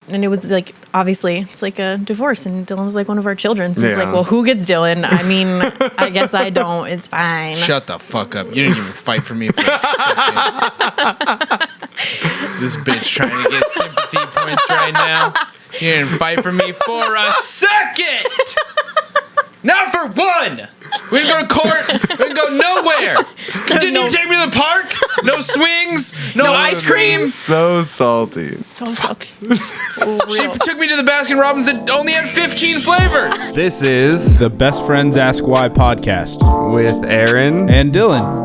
And it was like, obviously, it's like a divorce, and Dylan was like one of our children. So it's like, well, who gets Dylan? I mean, I guess I don't. It's fine. Shut the fuck up. You didn't even fight for me for a second. This bitch trying to get sympathy points right now. You didn't fight for me for a second. Not for one. We didn't go to court. We didn't go nowhere. You didn't even take me to the park. No swings. No ice cream. So salty. So salty. She took me to the Baskin Robbins that only had 15 flavors. This is The Best Friends Ask Why podcast with Aaron. and Dylan.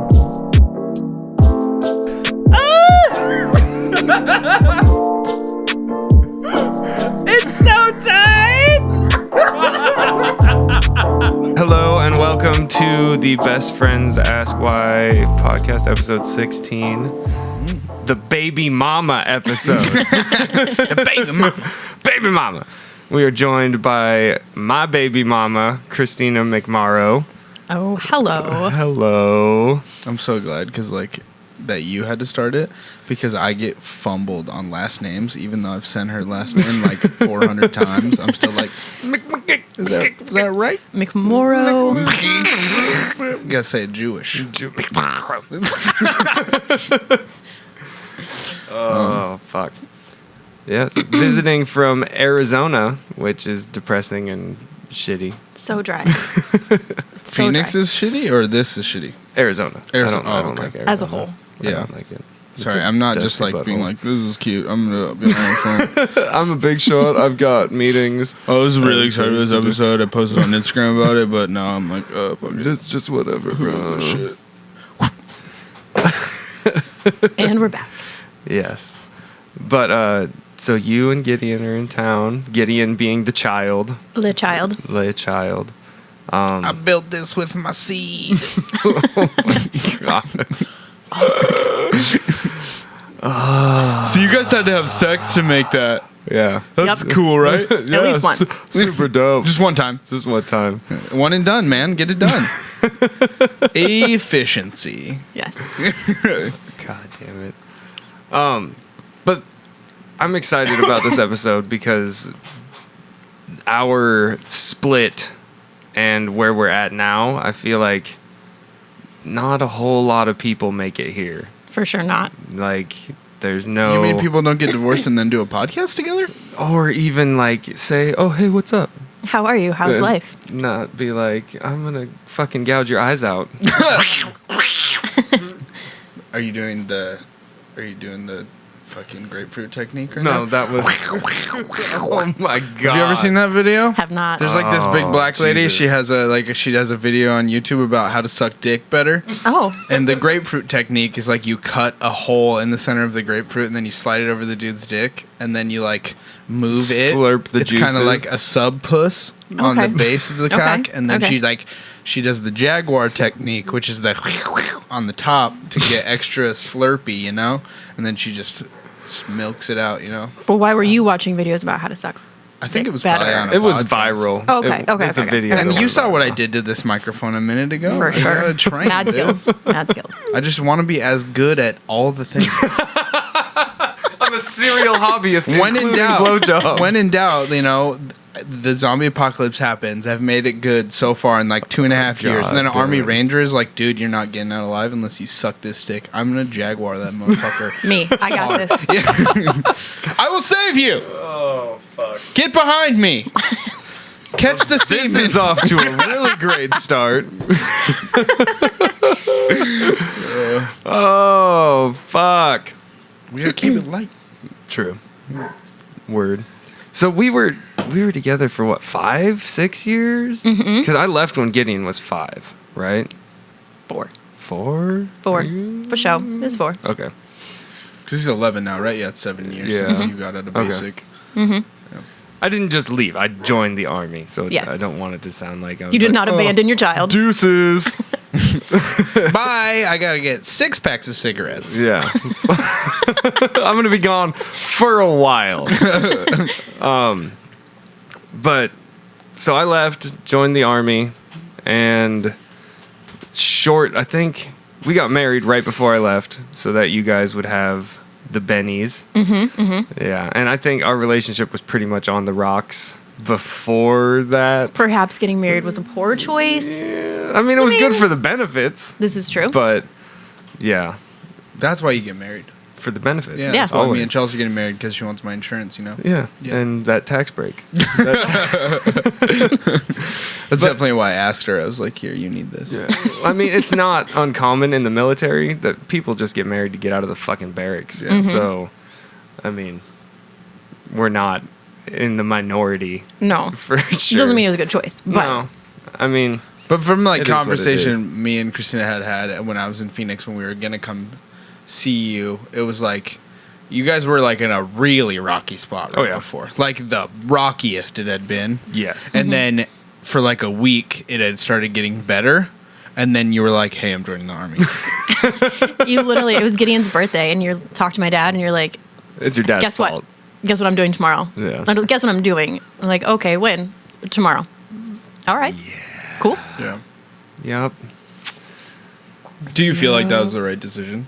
It's so tight. Hello and welcome to the Best Friends Ask Why podcast, episode 16. The baby mama episode. The baby mama. Baby mama. We are joined by my baby mama, Christina McMorrow. Oh, hello. Hello. I'm so glad because that you had to start it because I get fumbled on last names even though I've sent her last name 400 times. I'm still like, is that right? McMorrow. You gotta say it Jewish. Oh, fuck. Yes, visiting from Arizona, which is depressing and shitty. So dry. It's so Phoenix dry. is shitty or this is shitty? Arizona. I don't okay. like Arizona. As a whole. I Yeah. don't like it. Sorry, I'm not just dusty being butthole. like, this is cute. I'm gonna be on my phone. I'm a big shot. I've got meetings. I was really excited for this episode. I posted on Instagram about it, but now I'm like, oh, fuck it. It's just whatever, bro. Shit. And we're back. Yes. But, so you and Gideon are in town. Gideon being the child. The child. The child. I built this with my seed. God. So you guys had to have sex to make that. Yeah. That's Yep. cool, right? At least once. Super dope. Just one time. Just one time. One and done, man. Get it done. Efficiency. Yes. God damn it. But I'm excited about this episode because our split and where we're at now, I feel like not a whole lot of people make it here. For sure not. Like, there's no... You mean people don't get divorced and then do a podcast together? Or even, say, oh, hey, what's up? How are you? How's And life? Not be like, I'm going to fucking gouge your eyes out. Are you doing the fucking grapefruit technique right now? No, that was... oh, my God. Have you ever seen that video? Have not. There's this big Oh, black lady. Jesus. She has a video on YouTube about how to suck dick better. Oh. And the grapefruit technique is you cut a hole in the center of the grapefruit and then you slide it over the dude's dick and then you move it. Slurp the It's kind of like juices. a sub puss on the Okay. base of the Okay. cock, and then Okay. she does the jaguar technique, which is the on the top to get extra slurpy, and then she just milks it out, But why were you watching videos about how to suck? I think it was Better. probably on a It was podcast. viral. Oh, okay, It's a okay. video. And that you went saw what I viral. did to this microphone a minute ago. For I sure. gotta train, Mad dude. skills. Mad skills. I just want to be as good at all the things. I'm a serial hobbyist. When in including doubt, blowjobs. when in doubt, the zombie apocalypse happens. I've made it good so far in 2.5 years. And then an God army damn it. ranger is like, dude, you're not getting out alive unless you suck this stick. I'm gonna jaguar that motherfucker. Me. I got this. I will save you. Oh fuck! Get behind me. Catch the This semen. is off to a really great start. Oh fuck! We gotta keep it light. True. Word. So we were together for what, 5-6 years? Because I left when Gideon was 5, right? 4. 4? 4. For show. It's 4. Okay. Because he's 11 now, right? Yeah, it's 7 years Yeah. since you got out of Okay. basic. I didn't just leave. I joined the army, so Yes. I don't want it to sound like I was You did like, not "Oh, abandon your child. Deuces. Bye. I gotta get 6 packs of cigarettes. Yeah. I'm going to be gone for a while. But so I left, joined the army, and I think we got married right before I left so that you guys would have the Bennies. Yeah, and I think our relationship was pretty much on the rocks before that. Perhaps getting married was a poor choice. Yeah, I mean, it was good for the benefits. This is true. But, yeah, That's why you get married. for the benefits. Yeah, Yeah. that's why me Always. and Chelsea are getting married, because she wants my insurance, Yeah, Yeah. and that tax break. That's definitely why I asked her. I was like, here, you need this. Yeah. I mean, it's not uncommon in the military that people just get married to get out of the fucking barracks. Yeah. So, I mean, we're not in the minority No. for sure. Doesn't mean it was a good choice. But No. I mean, But from like It is what it conversation me and Christina had when I was in Phoenix when we were gonna come see you, it was like you guys were like in a really rocky spot right before. Like the rockiest it had been. yes. And then for like a week it had started getting better. And then you were like, hey, I'm joining the army. you literally, it was Gideon's birthday, and you talked to my dad, and you're like, It's your dad's guess fault. what? Guess what I'm doing tomorrow? Yeah. I don't, guess what I'm doing? I'm like, okay, when? Tomorrow. All right. Yeah. Cool. Yeah. Yep. Do you feel like that was the right decision?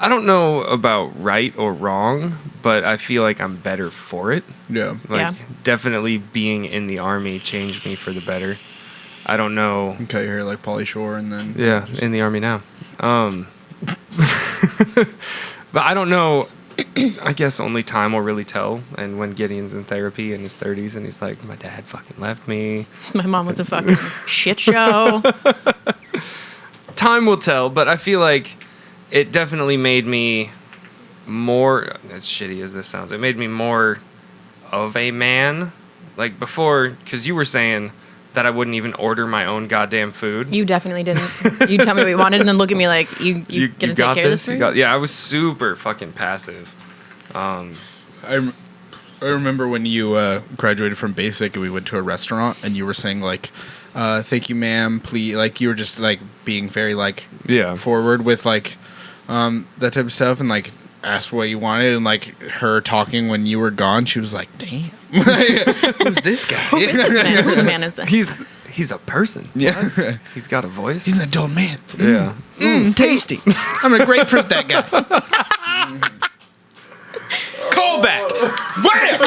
I don't know about right or wrong, but I feel like I'm better for it. Yeah. Like, Yeah. definitely being in the army changed me for the better. I don't know. You cut your hair like Pauly Shore and then Yeah, in the army now. But I don't know. I guess only time will really tell. And when Gideon's in therapy in his 30s and he's like, my dad fucking left me. My mom was a fucking shit show. Time will tell, but I feel like it definitely made me more, as shitty as this sounds, it made me more of a man. Like before, because you were saying that I wouldn't even order my own goddamn food. You definitely didn't. You tell me what you wanted, and then look at me like, you gonna take care of this for me? Yeah, I was super fucking passive. I remember when you graduated from basic and we went to a restaurant and you were saying like, thank you, ma'am, please. Like you were just like being very like forward with like that type of stuff and like asked what you wanted and like her talking when you were gone. She was like, damn, who's this guy? Who is this man? Whose man is this? He's a person. Yeah. He's got a voice. He's an adult man. Yeah. Tasty. I'm gonna grapefruit that guy. Callback. Wham!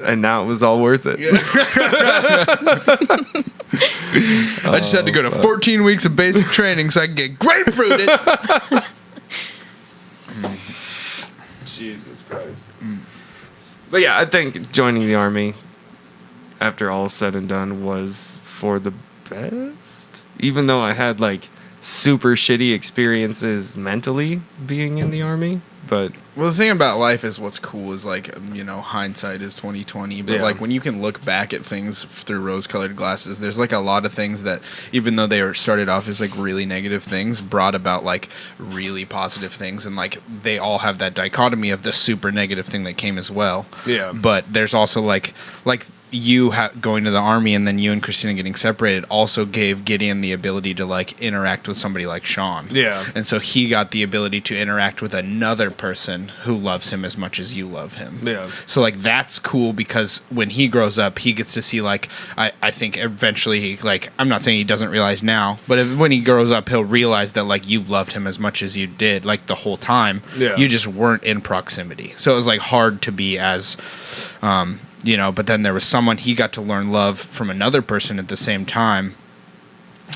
And now it was all worth it. I just had to go to 14 weeks of basic training so I could get grapefruited. Jesus Christ. But yeah, I think joining the army, after all said and done, was for the best. Even though I had like super shitty experiences mentally being in the army, but Well, the thing about life is what's cool is like, hindsight is 20/20. But Yeah. like when you can look back at things through rose-colored glasses, there's like a lot of things that, even though they were started off as like really negative things, brought about like really positive things, and like they all have that dichotomy of the super negative thing that came as well. Yeah. But there's also like you going to the army and then you and Christina getting separated also gave Gideon the ability to like interact with somebody like Sean. Yeah. And so he got the ability to interact with another person who loves him as much as you love him. Yeah. So like that's cool because when he grows up, he gets to see like I think eventually he, like, I'm not saying he doesn't realize now, but when he grows up, he'll realize that like you loved him as much as you did like the whole time. Yeah. You just weren't in proximity. So it was like hard to be as but then there was someone he got to learn love from another person at the same time.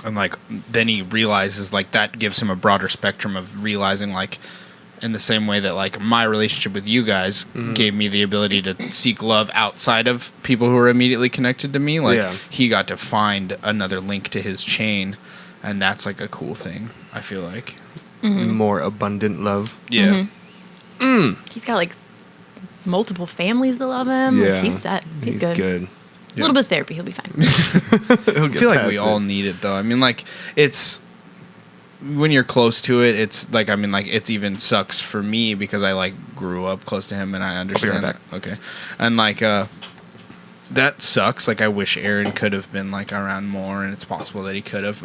And like then he realizes like that gives him a broader spectrum of realizing like in the same way that like my relationship with you guys gave me the ability to seek love outside of people who are immediately connected to me. Like he got to find another link to his chain, and that's like a cool thing, I feel like. more abundant love. Yeah. He's got like multiple families that love him. Yeah. Like, he's set. He's good. A little bit of therapy, he'll be fine. I feel like we all need it though. I mean, like it's when you're close to it, it's like, I mean, like it's even sucks for me because I like grew up close to him and I understand right that. Okay. And like that sucks. Like I wish Aaron could have been like around more, and it's possible that he could have.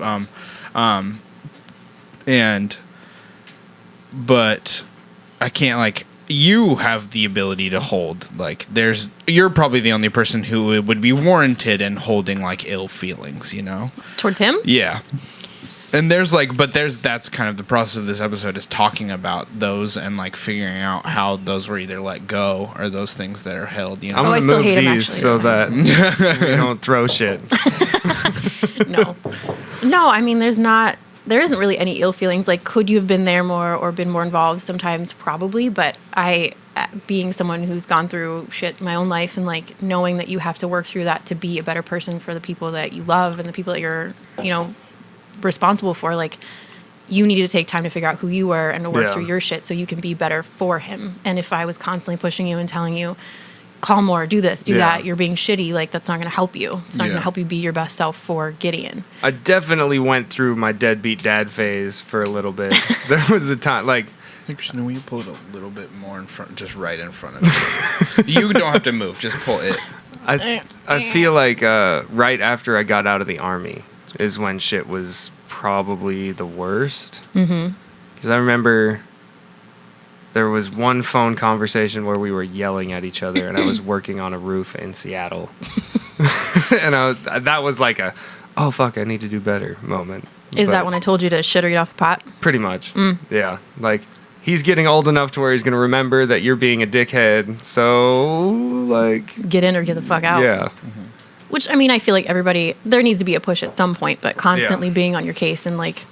But I can't like. You have the ability to hold, like, you're probably the only person who would be warranted in holding, like, ill feelings, Towards him? Yeah. And that's kind of the process of this episode, is talking about those and like figuring out how those were either let go or those things that are held, you know. I'm I gonna still move hate him, these actually. so It's that we don't throw shit. No, I mean, there isn't really any ill feelings. Like, could you have been there more or been more involved? Sometimes, probably. But being someone who's gone through shit in my own life, and like knowing that you have to work through that to be a better person for the people that you love and the people that you're, responsible for, like, you needed to take time to figure out who you were and to work through your shit so you can be better for him. And if I was constantly pushing you and telling you, call more, do this, do that, you're being shitty, like, that's not going to help you. It's not going to help you be your best self for Gideon. I definitely went through my deadbeat dad phase for a little bit. There was a time, like... Hey, Christina, will you pull it a little bit more in front, just right in front of you? You don't have to move, just pull it. I feel like right after I got out of the Army is when shit was probably the worst. Because I remember there was one phone conversation where we were yelling at each other, and I was working on a roof in Seattle. And that was like a, oh, fuck, I need to do better moment. Is that when I told you to shit or get off the pot? Pretty much. Yeah. Like, he's getting old enough to where he's going to remember that you're being a dickhead. So, like... Get in or get the fuck out. Yeah. Which, I mean, I feel like there needs to be a push at some point, but constantly being on your case and, like,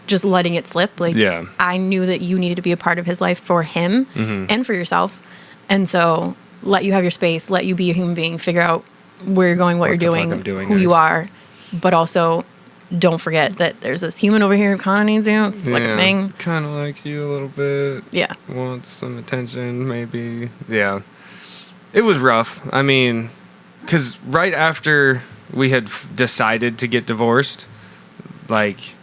just letting it slip. Like, I knew that you needed to be a part of his life for him and for yourself. And so let you have your space, let you be a human being, figure out where you're going, what you're doing, who you are, but also don't forget that there's this human over here who kind of needs you. It's like a thing. Kind of likes you a little bit. Yeah. Wants some attention, maybe. Yeah. It was rough. I mean, because right after we had decided to get divorced, like,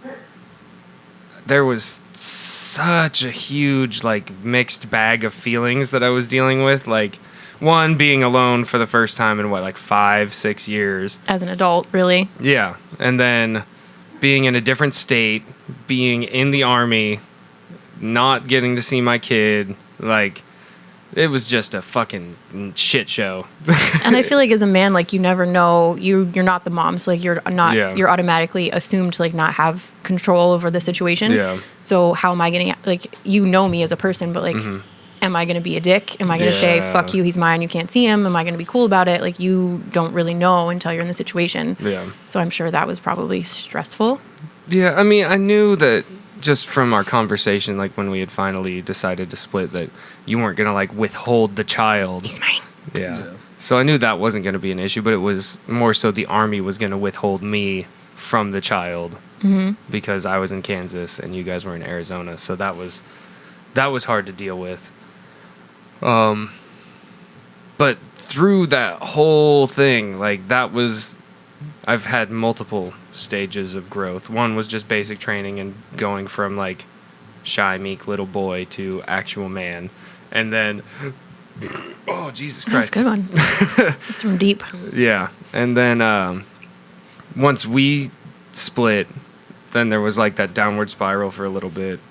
there was such a huge, like, mixed bag of feelings that I was dealing with. Like, one, being alone for the first time in, 5-6 years. As an adult, really. Yeah. And then being in a different state, being in the Army, not getting to see my kid, like, it was just a fucking shit show. And I feel like as a man, like, you never know, you're not the mom, so like you're automatically assumed to like not have control over the situation. Yeah. So how am I getting, like, you know me as a person, but like, am I going to be a dick? Am I going to say, fuck you, he's mine, you can't see him? Am I going to be cool about it? Like, you don't really know until you're in the situation. Yeah. So I'm sure that was probably stressful. Yeah, I mean, I knew that just from our conversation, like when we had finally decided to split, that you weren't going to like withhold the child. He's mine. Yeah. So I knew that wasn't going to be an issue, but it was more so the Army was going to withhold me from the child because I was in Kansas and you guys were in Arizona. So that was hard to deal with. But through that whole thing, like, I've had multiple stages of growth. One was just basic training and going from like shy, meek little boy to actual man. And then, oh, Jesus Christ. That's a good one. It's from deep. Yeah. And then once we split, then there was like that downward spiral for a little bit.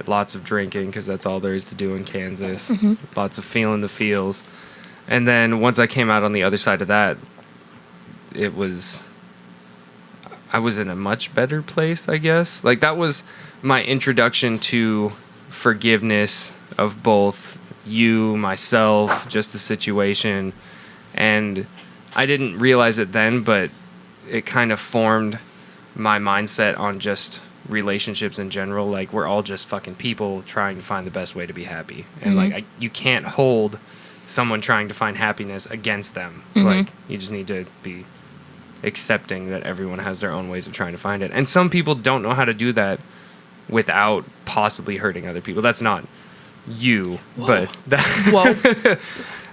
Lots of drinking because that's all there is to do in Kansas. Lots of feeling the feels. And then once I came out on the other side of that, I was in a much better place, I guess. Like, that was my introduction to forgiveness of both you, myself, just the situation. And I didn't realize it then, but it kind of formed my mindset on just relationships in general. Like, we're all just fucking people trying to find the best way to be happy. And like, you can't hold someone trying to find happiness against them. Like, you just need to be accepting that everyone has their own ways of trying to find it. And some people don't know how to do that without possibly hurting other people. That's not you. Whoa. But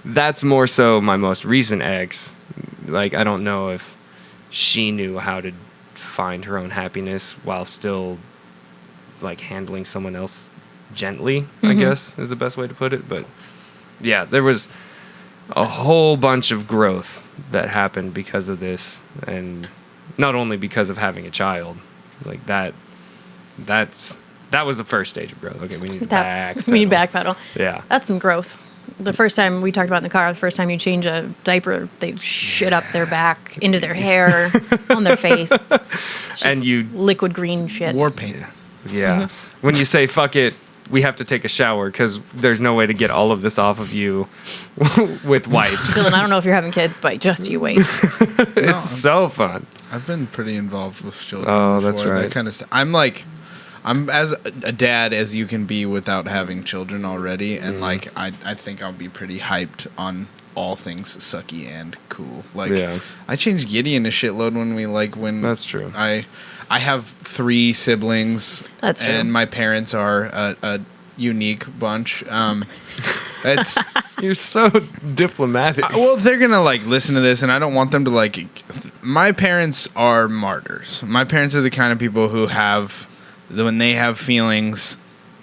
that's more so my most recent ex. Like, I don't know if she knew how to find her own happiness while still like handling someone else gently, I guess is the best way to put it. But yeah, there was a whole bunch of growth that happened because of this, and not only because of having a child. Like, that was the first stage of growth. Okay, we need to backpedal. We need backpedal. Yeah. That's some growth. The first time we talked about in the car, the first time you change a diaper, they shit up their back, into their hair, on their face. It's just And you- liquid green shit. War paint. Yeah. When you say fuck it, we have to take a shower because there's no way to get all of this off of you with wipes. Dylan, I don't know if you're having kids, but just you wait. It's so fun. I've been pretty involved with children. Oh, before, that's right. That kind of stuff. I'm as a dad as you can be without having children already, and like I think I'll be pretty hyped on all things sucky and cool. Like Yeah. I changed Gideon a shitload when That's true. I have 3 siblings. That's true. And my parents are a unique bunch. It's You're so diplomatic. well, they're gonna like listen to this, and I don't want them to like. My parents are martyrs. My parents are the kind of people who have, when they have feelings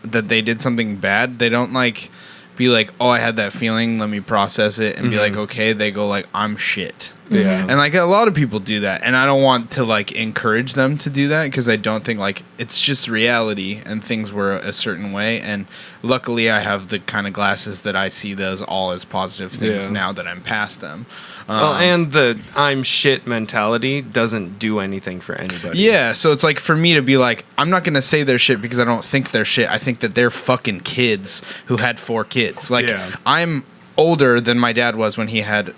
that they did something bad, they don't like be like, oh, I had that feeling, let me process it, and be like, okay. They go like, I'm shit. Yeah. And like a lot of people do that, and I don't want to like encourage them to do that because I don't think like it's just reality and things were a certain way. And luckily, I have the kind of glasses that I see those all as positive things Yeah. now that I'm past them. Well, and the I'm shit mentality doesn't do anything for anybody. Yeah, so it's like for me to be like, I'm not gonna say they're shit because I don't think they're shit. I think that they're fucking kids who had 4 kids. Like Yeah. I'm older than my dad was when he had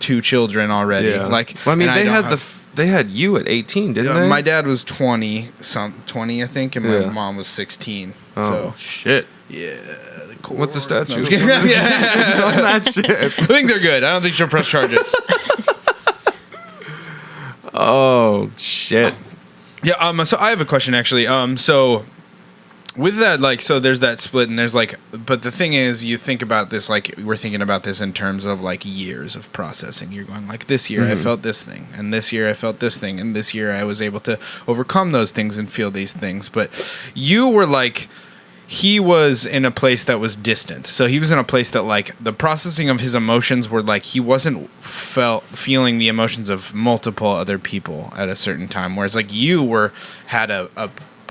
2 children already. Yeah. Like, well, I mean, and they don't had have- they had you at 18, didn't they? My dad was 20 I think, and my Yeah. mom was 16. Oh So shit! yeah, What's the No, statute? I'm just kidding. Limitations on that shit. I think they're good. I don't think she'll press charges. Oh shit! Yeah. So I have a question actually. So with that, like, so there's that split, and there's like, but the thing is, you think about this, like, we're thinking about this in terms of like years of processing. You're going like, this year I felt this thing, and this year I felt this thing, and this year I was able to overcome those things and feel these things. But you were like, he was in a place that was distant. So he was in a place that like the processing of his emotions were like he wasn't feeling the emotions of multiple other people at a certain time. Whereas like you had a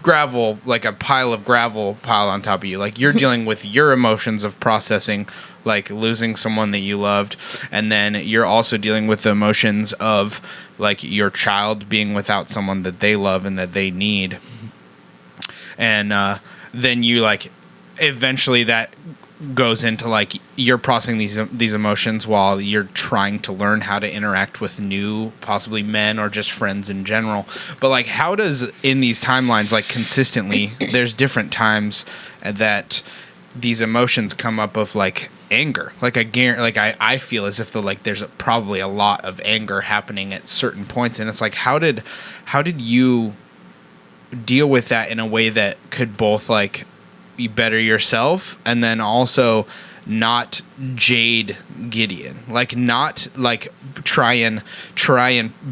gravel, like a pile of gravel pile on top of you. Like you're dealing with your emotions of processing, like losing someone that you loved. And then you're also dealing with the emotions of like your child being without someone that they love and that they need. And, then you like eventually that goes into like you're processing these emotions while you're trying to learn how to interact with new possibly men or just friends in general. But like how does in these timelines like consistently there's different times that these emotions come up of like anger. Like I feel as if there's probably a lot of anger happening at certain points, and it's like how did you deal with that in a way that could both like be better yourself and then also not jade Gideon, like not like try and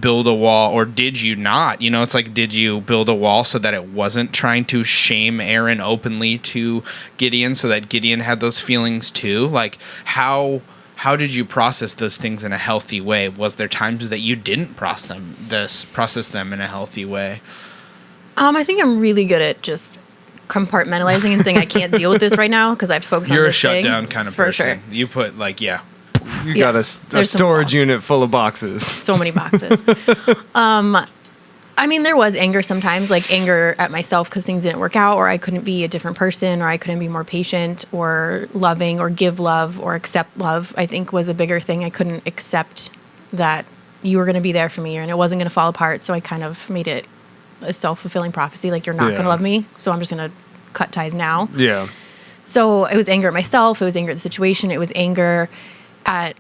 build a wall, or did you not? You know, it's like, did you build a wall so that it wasn't trying to shame Aaron openly to Gideon so that Gideon had those feelings too? Like how did you process those things in a healthy way? Was there times that you didn't process them in a healthy way? I think I'm really good at just compartmentalizing and saying I can't deal with this right now because I have to focus on You're a this thing. shutdown kind of for person. sure. You put like, yeah. You Yes, got a there's some storage walls. unit full of boxes. So many boxes. I mean, there was anger sometimes, like anger at myself because things didn't work out, or I couldn't be a different person, or I couldn't be more patient or loving or give love or accept love, I think was a bigger thing. I couldn't accept that you were going to be there for me and it wasn't going to fall apart. So I kind of made it a self-fulfilling prophecy, like you're not going to love me, so I'm just going to cut ties now. Yeah. So it was anger at myself, it was anger at the situation, it was anger at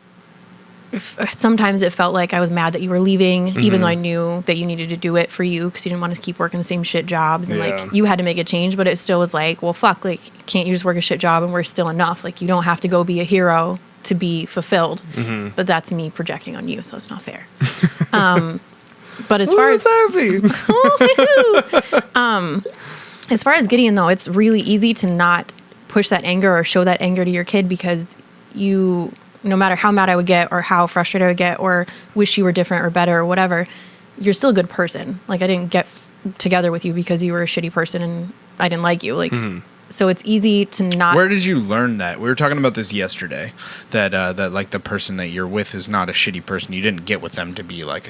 sometimes it felt like I was mad that you were leaving, even though I knew that you needed to do it for you because you didn't want to keep working the same shit jobs, and like you had to make a change, but it still was like, well, fuck, like can't you just work a shit job and we're still enough? Like you don't have to go be a hero to be fulfilled. But that's me projecting on you, so it's not fair. But as far as therapy. as far as Gideon, though, it's really easy to not push that anger or show that anger to your kid because you, no matter how mad I would get or how frustrated I would get or wish you were different or better or whatever, you're still a good person. Like I didn't get together with you because you were a shitty person and I didn't like you. Like So it's easy to not. Where did you learn that? We were talking about this yesterday. That like the person that you're with is not a shitty person. You didn't get with them to be like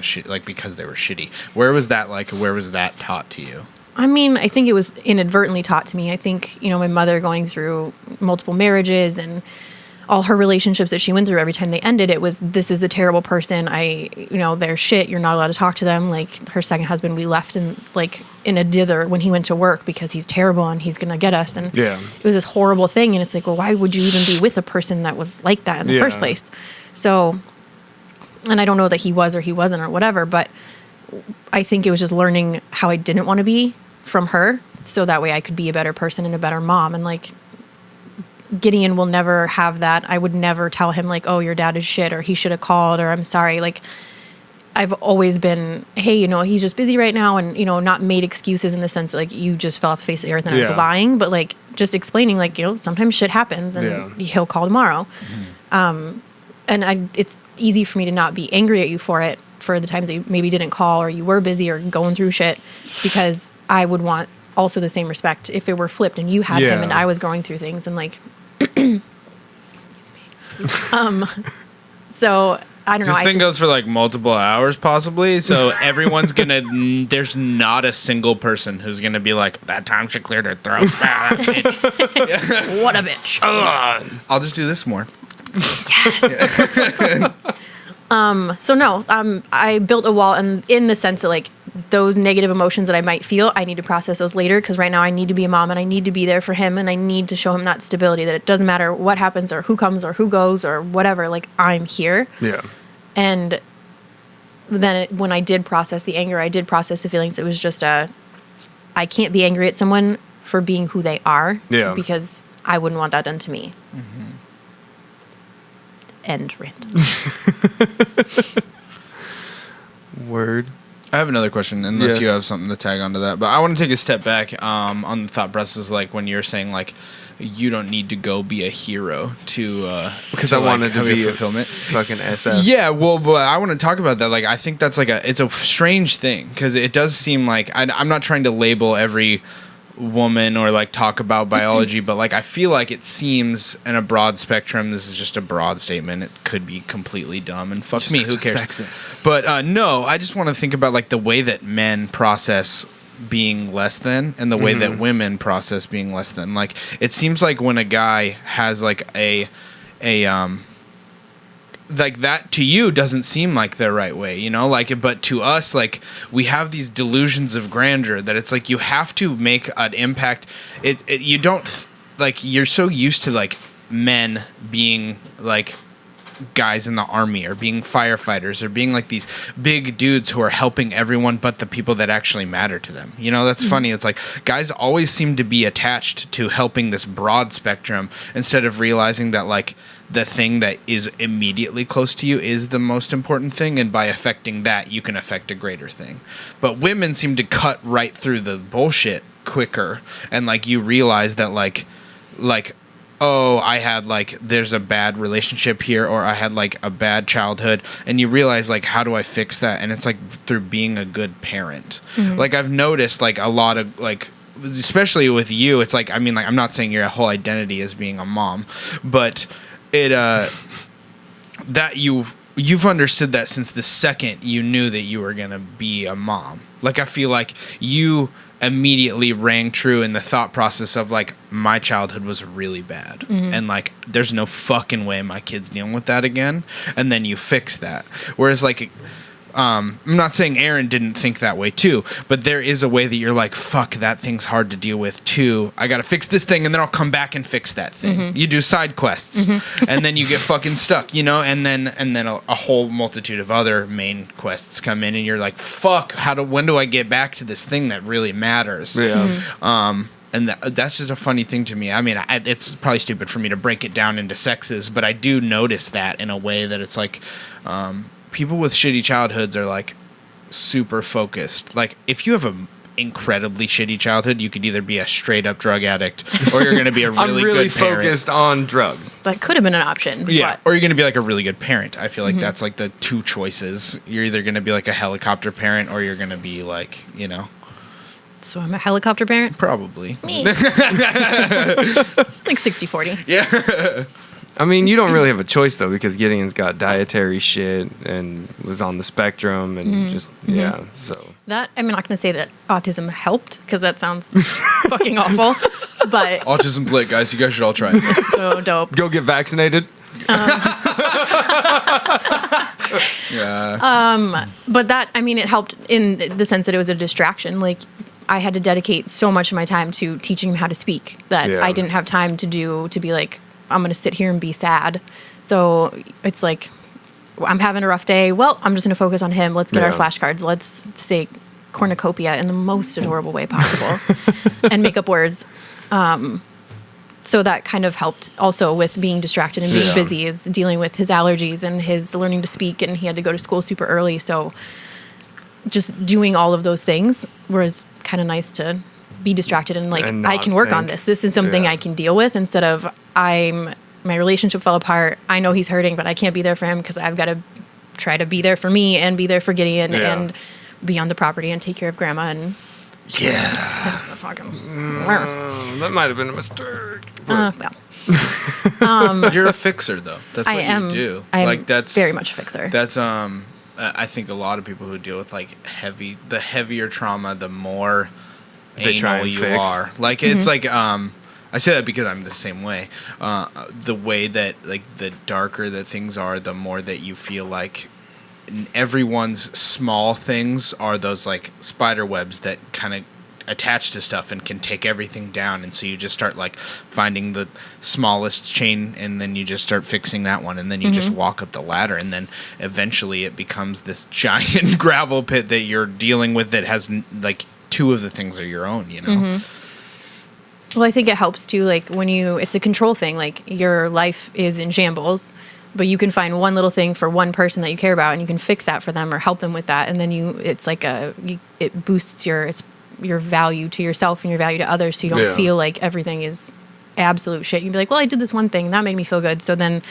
because they were shitty. Where was that taught to you? I mean, I think it was inadvertently taught to me. I think, my mother going through multiple marriages and all her relationships that she went through, every time they ended, it was, this is a terrible person. They're shit. You're not allowed to talk to them. Like her second husband, we left in a dither when he went to work because he's terrible and he's going to get us. And it was this horrible thing. And it's like, well, why would you even be with a person that was like that in the first place? So, and I don't know that he was or he wasn't or whatever, but I think it was just learning how I didn't want to be from her. So that way I could be a better person and a better mom. And Gideon will never have that. I would never tell him oh, your dad is shit or he should have called or I'm sorry. I've always been, hey, he's just busy right now and, not made excuses in the sense that you just fell off the face of the earth and I was lying, but just explaining sometimes shit happens and he'll call tomorrow. Mm-hmm. And it's easy for me to not be angry at you for it, for the times that you maybe didn't call or you were busy or going through shit, because I would want also the same respect if it were flipped and you had him and I was going through things and so I don't know. This thing goes for multiple hours possibly. So everyone's there's not a single person who's gonna be that time she cleared her throat. Bitch. What a bitch. I'll just do this more. Yes. So no, I built a wall in the sense that those negative emotions that I might feel, I need to process those later because right now I need to be a mom and I need to be there for him and I need to show him that stability, that it doesn't matter what happens or who comes or who goes or whatever, I'm here. Yeah. And then when I did process the anger, I did process the feelings. It was just I can't be angry at someone for being who they are because I wouldn't want that done to me. Mm-hmm. End rant. Word. I have another question, unless you have something to tag onto that. But I want to take a step back on the thought process, when you're saying you don't need to go be a hero to because I wanted to be fulfillment. Fucking SF. Yeah, well, but I want to talk about that. I think that's it's a strange thing because it does seem I'm not trying to label every woman or talk about biology, but I feel it seems in a broad spectrum. This is just a broad statement. It could be completely dumb and fuck me, who cares? Sexist. But no, I just want to think about the way that men process being less than and the way that women process being less than. It seems when a guy has a that to you doesn't seem like the right way, but to us, we have these delusions of grandeur that it's you have to make an impact. You don't you're so used to men being guys in the army or being firefighters or being these big dudes who are helping everyone but the people that actually matter to them. That's funny. It's guys always seem to be attached to helping this broad spectrum instead of realizing that the thing that is immediately close to you is the most important thing, and by affecting that you can affect a greater thing. But women seem to cut right through the bullshit quicker, and you realize that oh, I had there's a bad relationship here, or I had a bad childhood, and you realize how do I fix that? And it's through being a good parent. Mm-hmm. I've noticed a lot of especially with you, it's I'm not saying your whole identity is being a mom, but it that you've understood that since the second you knew that you were gonna be a mom. I feel you immediately rang true in the thought process of my childhood was really bad, and there's no fucking way my kid's dealing with that again, and then you fix that. Whereas I'm not saying Aaron didn't think that way too, but there is a way that you're fuck, that thing's hard to deal with too. I gotta fix this thing and then I'll come back and fix that thing. Mm-hmm. You do side quests and then you get fucking stuck, and then a whole multitude of other main quests come in and you're fuck, when do I get back to this thing that really matters? Yeah. And that's just a funny thing to me. It's probably stupid for me to break it down into sexes, but I do notice that in a way that it's people with shitty childhoods are super focused. If you have an incredibly shitty childhood, you could either be a straight up drug addict or you're going to be a really, good parent. I'm really focused on drugs. That could have been an option. Yeah, or you're going to be a really good parent. I feel that's the two choices. You're either going to be a helicopter parent or you're going to be So I'm a helicopter parent? Probably. Me. Like 60-40. Yeah. I mean, you don't really have a choice though, because Gideon's got dietary shit and was on the spectrum and just so. That I'm not going to say that autism helped because that sounds fucking awful, but Autism's lit, guys. You guys should all try it. it's so dope. Go get vaccinated. Yeah. But that, I mean, it helped in the sense that it was a distraction. Like, I had to dedicate so much of my time to teaching him how to speak that Yeah. I didn't have time to be like, I'm going to sit here and be sad. So it's like, I'm having a rough day. Well, I'm just going to focus on him. Let's get our Yeah. flashcards. Let's say cornucopia in the most adorable way possible and make up words. So that kind of helped also with being distracted and being Yeah. busy, is dealing with his allergies and his learning to speak, and he had to go to school super early. So just doing all of those things was kind of nice to be distracted and like, And I not can work on think. this. This is something Yeah. I can deal with, instead of my relationship fell apart. I know he's hurting, but I can't be there for him because I've got to try to be there for me and be there for Gideon Yeah. and be on the property and take care of grandma and Yeah. so fucking That might have been a mistake. well. You're a fixer, though. That's what I am. you do. I am like that's very much a fixer. That's I think a lot of people who deal with like the heavier trauma, the more They try anal and you fix. are. Like it's like I say that because I'm the same way. The way that like the darker that things are, the more that you feel like everyone's small things are those like spider webs that kind of attach to stuff and can take everything down, and so you just start like finding the smallest chain, and then you just start fixing that one, and then you just walk up the ladder, and then eventually it becomes this giant gravel pit that you're dealing with that has like two of the things are your own, you know. Well, I think it helps too, like when it's a control thing, like your life is in shambles, but you can find one little thing for one person that you care about and you can fix that for them or help them with that. And then it's like it boosts your value to yourself and your value to others. So you don't Yeah. feel like everything is absolute shit. You'd be like, well, I did this one thing and that made me feel good. So then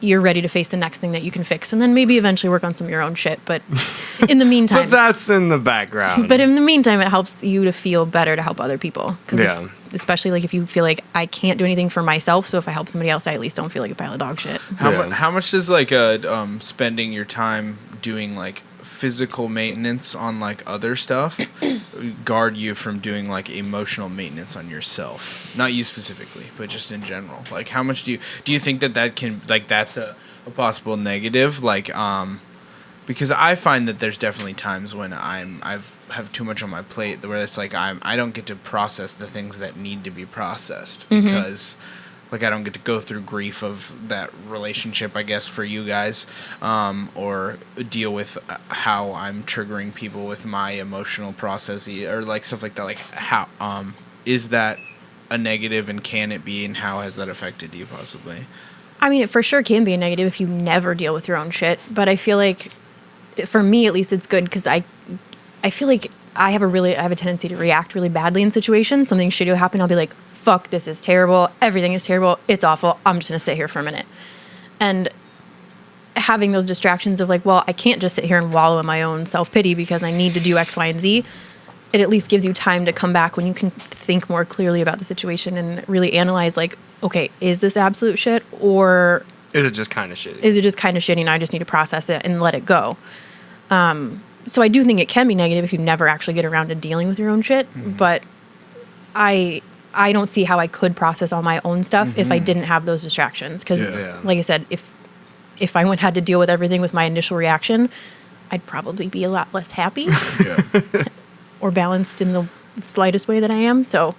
you're ready to face the next thing that you can fix, and then maybe eventually work on some of your own shit. But in the meantime, But that's in the background. but in the meantime, it helps you to feel better to help other people. 'Cause Yeah. especially like if you feel like I can't do anything for myself, so if I help somebody else, I at least don't feel like a pile of dog shit. How much does like spending your time doing like physical maintenance on like other stuff guard you from doing like emotional maintenance on yourself? Not you specifically, but just in general. Like how much do you think that can like that's a possible negative? Like because I find that there's definitely times when I've have too much on my plate where it's like I don't get to process the things that need to be processed because like I don't get to go through grief of that relationship, I guess, for you guys, or deal with how I'm triggering people with my emotional processing or like stuff like that. Like how is that a negative, and can it be, and how has that affected you possibly? I mean, it for sure can be a negative if you never deal with your own shit, but I feel like for me at least it's good because I feel like I have a tendency to react really badly in situations. Something shitty will happen, I'll be like, fuck, this is terrible. Everything is terrible. It's awful. I'm just going to sit here for a minute. And having those distractions of like, well, I can't just sit here and wallow in my own self-pity because I need to do X, Y, and Z. It at least gives you time to come back when you can think more clearly about the situation and really analyze like, okay, is this absolute shit, or Is it just kind of shitty? is it just kind of shitty and I just need to process it and let it go? So I do think it can be negative if you never actually get around to dealing with your own shit, but I don't see how I could process all my own stuff if I didn't have those distractions. Because, Yeah. like I said, if I had to deal with everything with my initial reaction, I'd probably be a lot less happy Yeah. or balanced in the slightest way that I am. So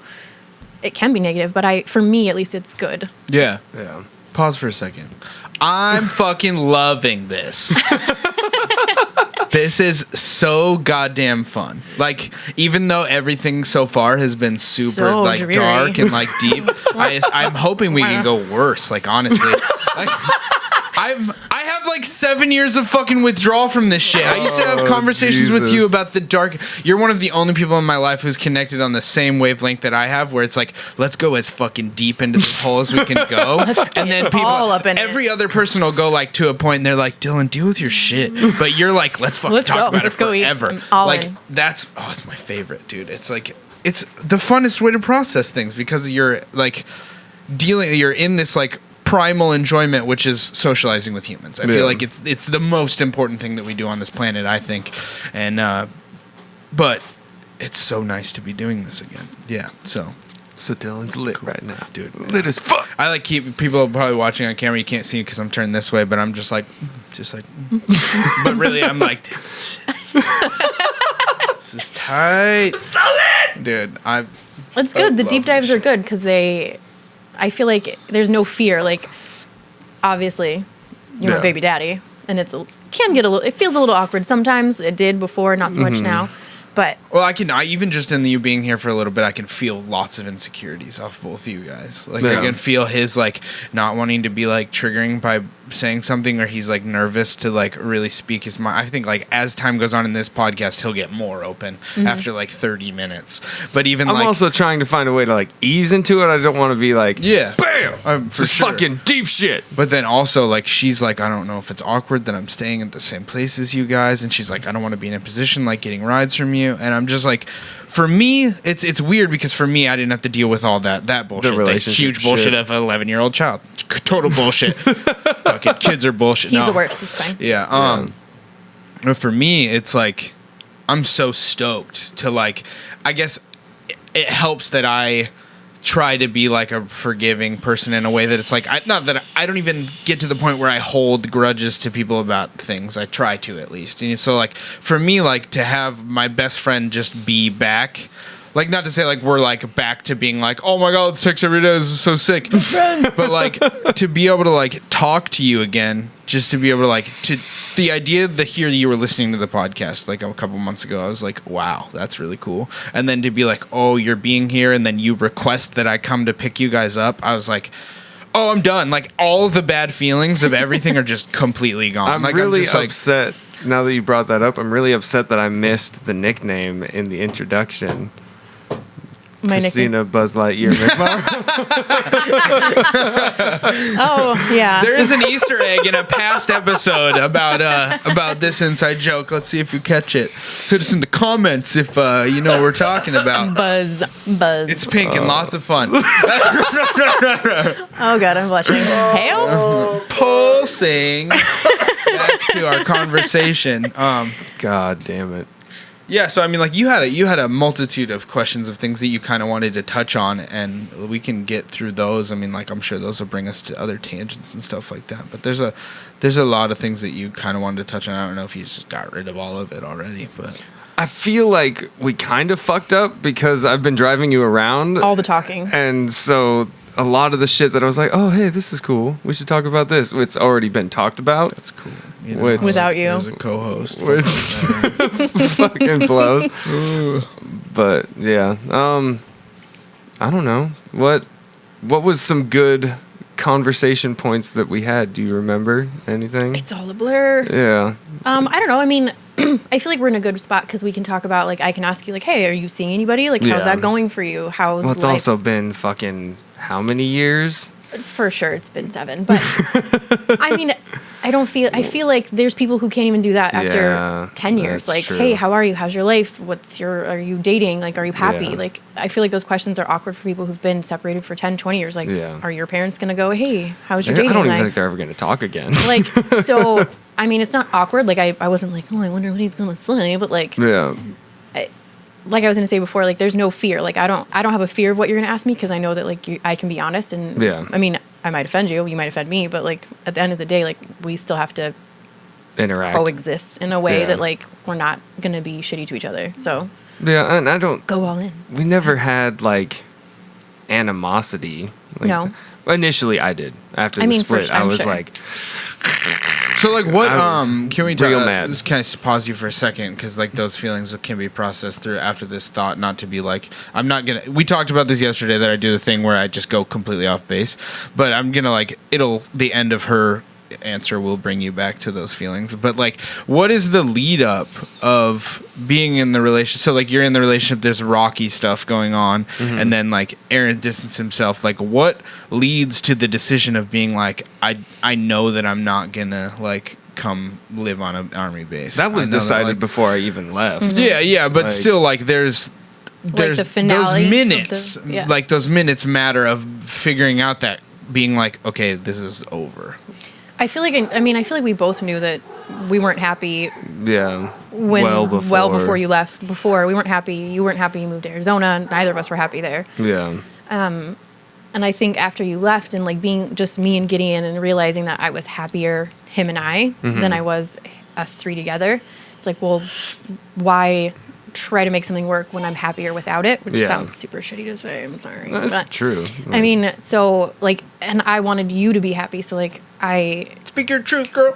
it can be negative, but for me at least, it's good. Yeah. Yeah. Pause for a second. I'm fucking loving this. This is so goddamn fun. Like, even though everything so far has been super So like dreary. dark and like deep, I'm hoping we can go worse. Like, honestly, like, I have like 7 years of fucking withdrawal from this shit. I used to have conversations with you about the dark. You're one of the only people in my life who's connected on the same wavelength that I have, where it's like, let's go as fucking deep into this hole as we can go. And then people, every other person will go like to a point and they're like, Dylan, deal with your shit. But you're like, let's fucking talk about it forever. Like that's it's my favorite, dude. It's like it's the funnest way to process things because you're like you're in this like primal enjoyment, which is socializing with humans. I feel like it's the most important thing that we do on this planet, I think. And but it's so nice to be doing this again. Yeah. So Dylan's lit right now, dude. Lit as fuck. I like people probably watching on camera. You can't see because I'm turned this way, but I'm just like. But really, I'm like, this is tight. Solid, dude. It's good. The deep dives are good because I feel like there's no fear. Like, obviously, you're my baby daddy, and it feels a little awkward sometimes. It did before, not so much now. But even just in you being here for a little bit, I can feel lots of insecurities off both of you guys. Like I can feel his like not wanting to be like triggering by saying something, or he's like nervous to like really speak his mind. I think like as time goes on in this podcast, he'll get more open after like 30 minutes. But even I'm also trying to find a way to like ease into it. I don't want to be like bam for fucking deep shit. But then also like she's like, I don't know if it's awkward that I'm staying at the same place as you guys, and she's like, I don't want to be in a position like getting rides from you. And I'm just like, for me, it's weird because for me, I didn't have to deal with all that bullshit, that huge bullshit of an 11-year-old child. Total bullshit. Fucking kids are bullshit. He's the worst. It's fine. Yeah. But for me, it's like I'm so stoked to like. I guess it helps that I try to be like a forgiving person in a way that it's like not that I don't even get to the point where I hold grudges to people about things. I try to at least. And so like for me, like to have my best friend just be back, like not to say like we're like back to being like, oh my god, let's text every day, this is so sick. But like to be able to like talk to you again, just to be able to like the idea of hear you were listening to the podcast like a couple months ago, I was like, wow, that's really cool. And then to be like, oh, you're being here, and then you request that I come to pick you guys up, I was like, oh, I'm done. Like all of the bad feelings of everything are just completely gone. I'm like, really I'm just, upset. Now that you brought that up, I'm really upset that I missed the nickname in the introduction. My Christina Buzz Lightyear McMorrow. Oh, yeah. There is an Easter egg in a past episode about this inside joke. Let's see if you catch it. Hit us in the comments if you know what we're talking about. Buzz. It's pink and lots of fun. Oh, God, I'm blushing. Hail? Pulsing. Back to our conversation. God damn it. Yeah, so I mean, like you had a multitude of questions of things that you kind of wanted to touch on, and we can get through those. I mean, like I'm sure those will bring us to other tangents and stuff like that. But there's a lot of things that you kind of wanted to touch on. I don't know if you just got rid of all of it already, but I feel like we kind of fucked up because I've been driving you around all the talking, and so a lot of the shit that I was like, oh hey, this is cool, we should talk about this. It's already been talked about. That's cool. You know, without you as a co-host, which fucking blows. But yeah, I don't know what was some good conversation points that we had. Do you remember anything? It's all a blur. Yeah. I don't know. I mean, I feel like we're in a good spot because we can talk about, like, I can ask you, like, hey, are you seeing anybody? Like, how's that going for you? How's it's also been fucking how many years? For sure, it's been 7. But I mean, I feel like there's people who can't even do that after 10 years. Like, true. Hey, how are you? How's your life? Are you dating? Like, are you happy? Yeah. Like, I feel like those questions are awkward for people who've been separated for 10, 20 years. Like, are your parents going to go, hey, how's your dating life? I don't even think they're ever going to talk again. Like, so, I mean, it's not awkward. Like, I wasn't like, oh, I wonder what he's going to say. But, like, yeah. Like I was going to say before, like, there's no fear. Like, I don't have a fear of what you're going to ask me because I know that, like, I can be honest. And, I mean, I might offend you. You might offend me. But, like, at the end of the day, like, we still have to interact, coexist in a way that, like, we're not going to be shitty to each other. So, yeah, and I don't go all in. We never had, like, animosity. Like, no. Initially, I did. After the split, I was like... So, like, what, can we just kind of pause you for a second, because, like, those feelings can be processed through after this thought, not to be like, I'm not gonna, we talked about this yesterday, that I do the thing where I just go completely off base, but I'm gonna, like, the end of her answer will bring you back to those feelings. But like, what is the lead up of being in the relationship? So like, you're in the relationship, there's rocky stuff going on, and then like Aaron distanced himself. Like, what leads to the decision of being like, I know that I'm not gonna like come live on an army base? That was decided like, before I even left. Yeah, but Like- still, like, there's the finale those of minutes, the- yeah. like those minutes matter of figuring out that being like, okay, this is over. I feel like I feel like we both knew that we weren't happy Yeah. when well before you left. Before we weren't happy, you weren't happy. You moved to Arizona. Neither of us were happy there. Yeah. And I think after you left and like being just me and Gideon and realizing that I was happier, him and I, than I was us three together. It's like, well, why try to make something work when I'm happier without it? Which sounds super shitty to say. I'm sorry. That's but, true. I mean, so like, and I wanted you to be happy. So like, Speak your truth, girl.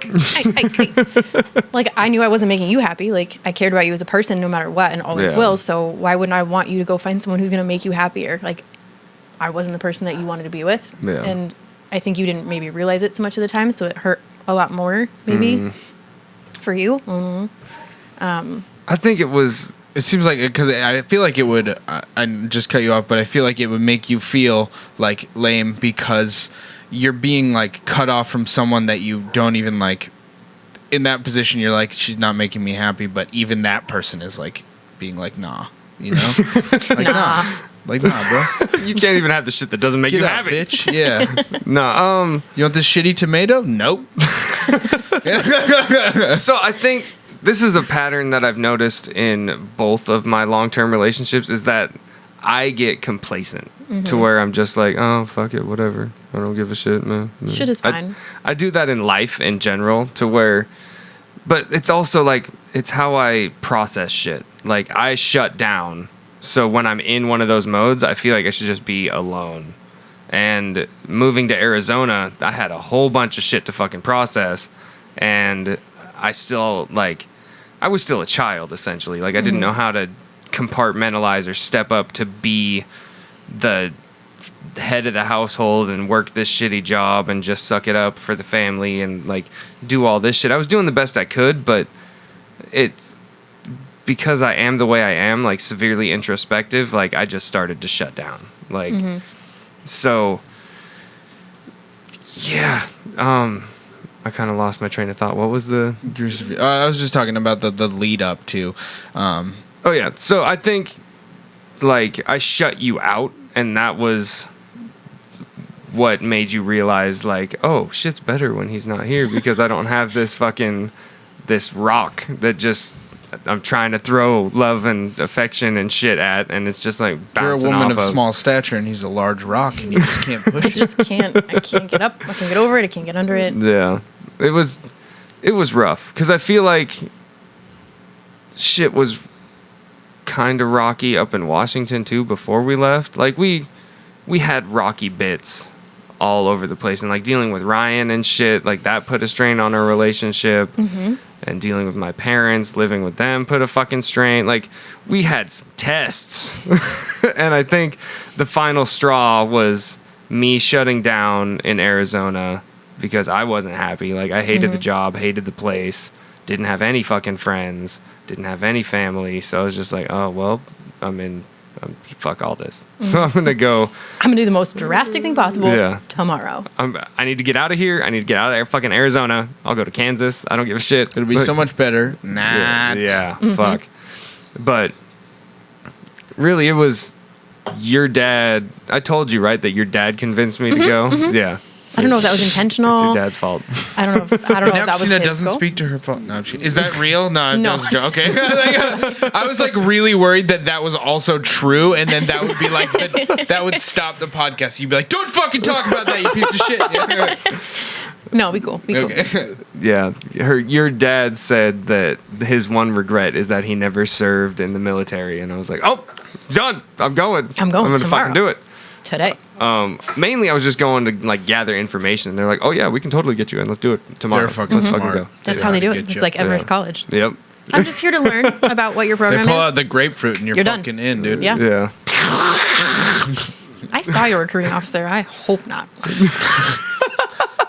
like I knew I wasn't making you happy. Like I cared about you as a person no matter what and always Yeah. will. So why wouldn't I want you to go find someone who's going to make you happier? Like I wasn't the person that you wanted to be with. Yeah. And I think you didn't maybe realize it so much of the time. So it hurt a lot more maybe for you. I think it was. It seems like, because I feel like it would, I just cut you off, but I feel like it would make you feel like lame because you're being like cut off from someone that you don't even like. In that position, you're like, she's not making me happy, but even that person is like being like, nah, you know? Like, nah. Like, nah, bro. You can't even have the shit that doesn't make Get you out, happy. bitch. Yeah. No. You want this shitty tomato? Nope. So I think this is a pattern that I've noticed in both of my long-term relationships is that I get complacent to where I'm just like, oh, fuck it, whatever. I don't give a shit, man. Shit is fine. I do that in life in general to where, but it's also like, it's how I process shit. Like I shut down. So when I'm in one of those modes, I feel like I should just be alone. And moving to Arizona, I had a whole bunch of shit to fucking process. And I still, like, I was still a child, essentially. Like, I didn't know how to compartmentalize or step up to be the head of the household and work this shitty job and just suck it up for the family and, like, do all this shit. I was doing the best I could, but it's because I am the way I am, like, severely introspective, like, I just started to shut down. Like, so, yeah, I kind of lost my train of thought. What was the... I was just talking about the lead up to... Oh, yeah. So I think, like, I shut you out, and that was what made you realize, like, oh, shit's better when he's not here because I don't have this rock that just... I'm trying to throw love and affection and shit at, and it's just like bouncing You're a woman off of small stature, and he's a large rock, and you just can't push I it. just can't. I can't get up. I can't get over it. I can't get under it. Yeah, it was rough because I feel like shit was kind of rocky up in Washington too before we left. Like we had rocky bits all over the place, and like dealing with Ryan and shit, like that put a strain on our relationship. And dealing with my parents, living with them, put a fucking strain. Like, we had some tests. And I think the final straw was me shutting down in Arizona because I wasn't happy. Like, I hated the job, hated the place, didn't have any fucking friends, didn't have any family. So I was just like, oh, well, fuck all this. So I'm going to go. I'm gonna do the most drastic thing possible tomorrow. I need to get out of here. I need to get out of there. Fucking Arizona. I'll go to Kansas. I don't give a shit. It'll be so much better. Nah. Yeah, fuck. But really, it was your dad. I told you, right, that your dad convinced me to go? Yeah. I don't know if that was intentional. It's your dad's fault. I don't know if that was Christina his doesn't goal. speak to her phone. No, is that real? No, No. that was a joke. Okay. I was like really worried that was also true, and then that would be like that would stop the podcast. You'd be like, "Don't fucking talk about that, you piece of shit." No, be cool. Be cool. Okay. Yeah. Your dad said that his one regret is that he never served in the military. And I was like, oh, done. I'm going. I'm going I'm going to tomorrow. fucking do it. Today. Mainly, I was just going to like gather information. They're like, "Oh yeah, we can totally get you in. Let's do it tomorrow. They're fucking Let's smart. fucking go." That's They how know they do how to it. get It's you. like Everest Yeah. College. Yep. I'm just here to learn about what your They program pull is. out the grapefruit, and you're You're done. fucking in, dude. Yeah. Yeah. I saw your recruiting officer. I hope not.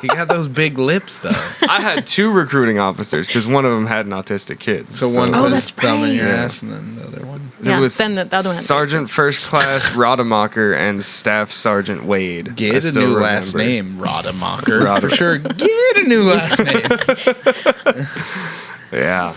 He got those big lips, though. I had 2 recruiting officers because one of them had an autistic kid. So one Oh, was that's thumb in your right. ass, and then the other one. Yeah, it was then the other one had Sergeant First Class Rademacher and Staff Sergeant Wade. I Get a still new last remember. name, Rademacher. For sure, get a new last name. Yeah.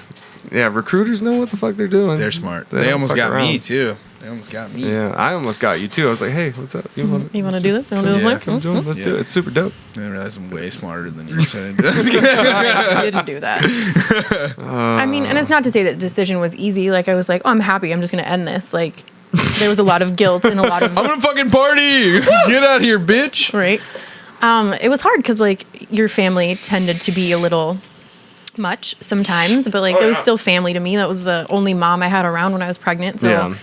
Yeah, recruiters know what the fuck they're doing. They're smart. They They don't almost fuck got me, around. too. They almost got me. Yeah, I almost got you too. I was like, hey, what's up? You want You want to do this? You want to do this? Yeah, Like, come join? Let's do it. It's super dope. I didn't realize I'm way smarter than you. I didn't do that. I mean, and it's not to say that the decision was easy. Like, I was like, oh, I'm happy. I'm just going to end this. Like, there was a lot of guilt and a lot of, I'm gonna fucking party. Get out here, bitch. right? It was hard because, like, your family tended to be a little much sometimes, but, like, it was still family to me. That was the only mom I had around when I was pregnant. So, Yeah.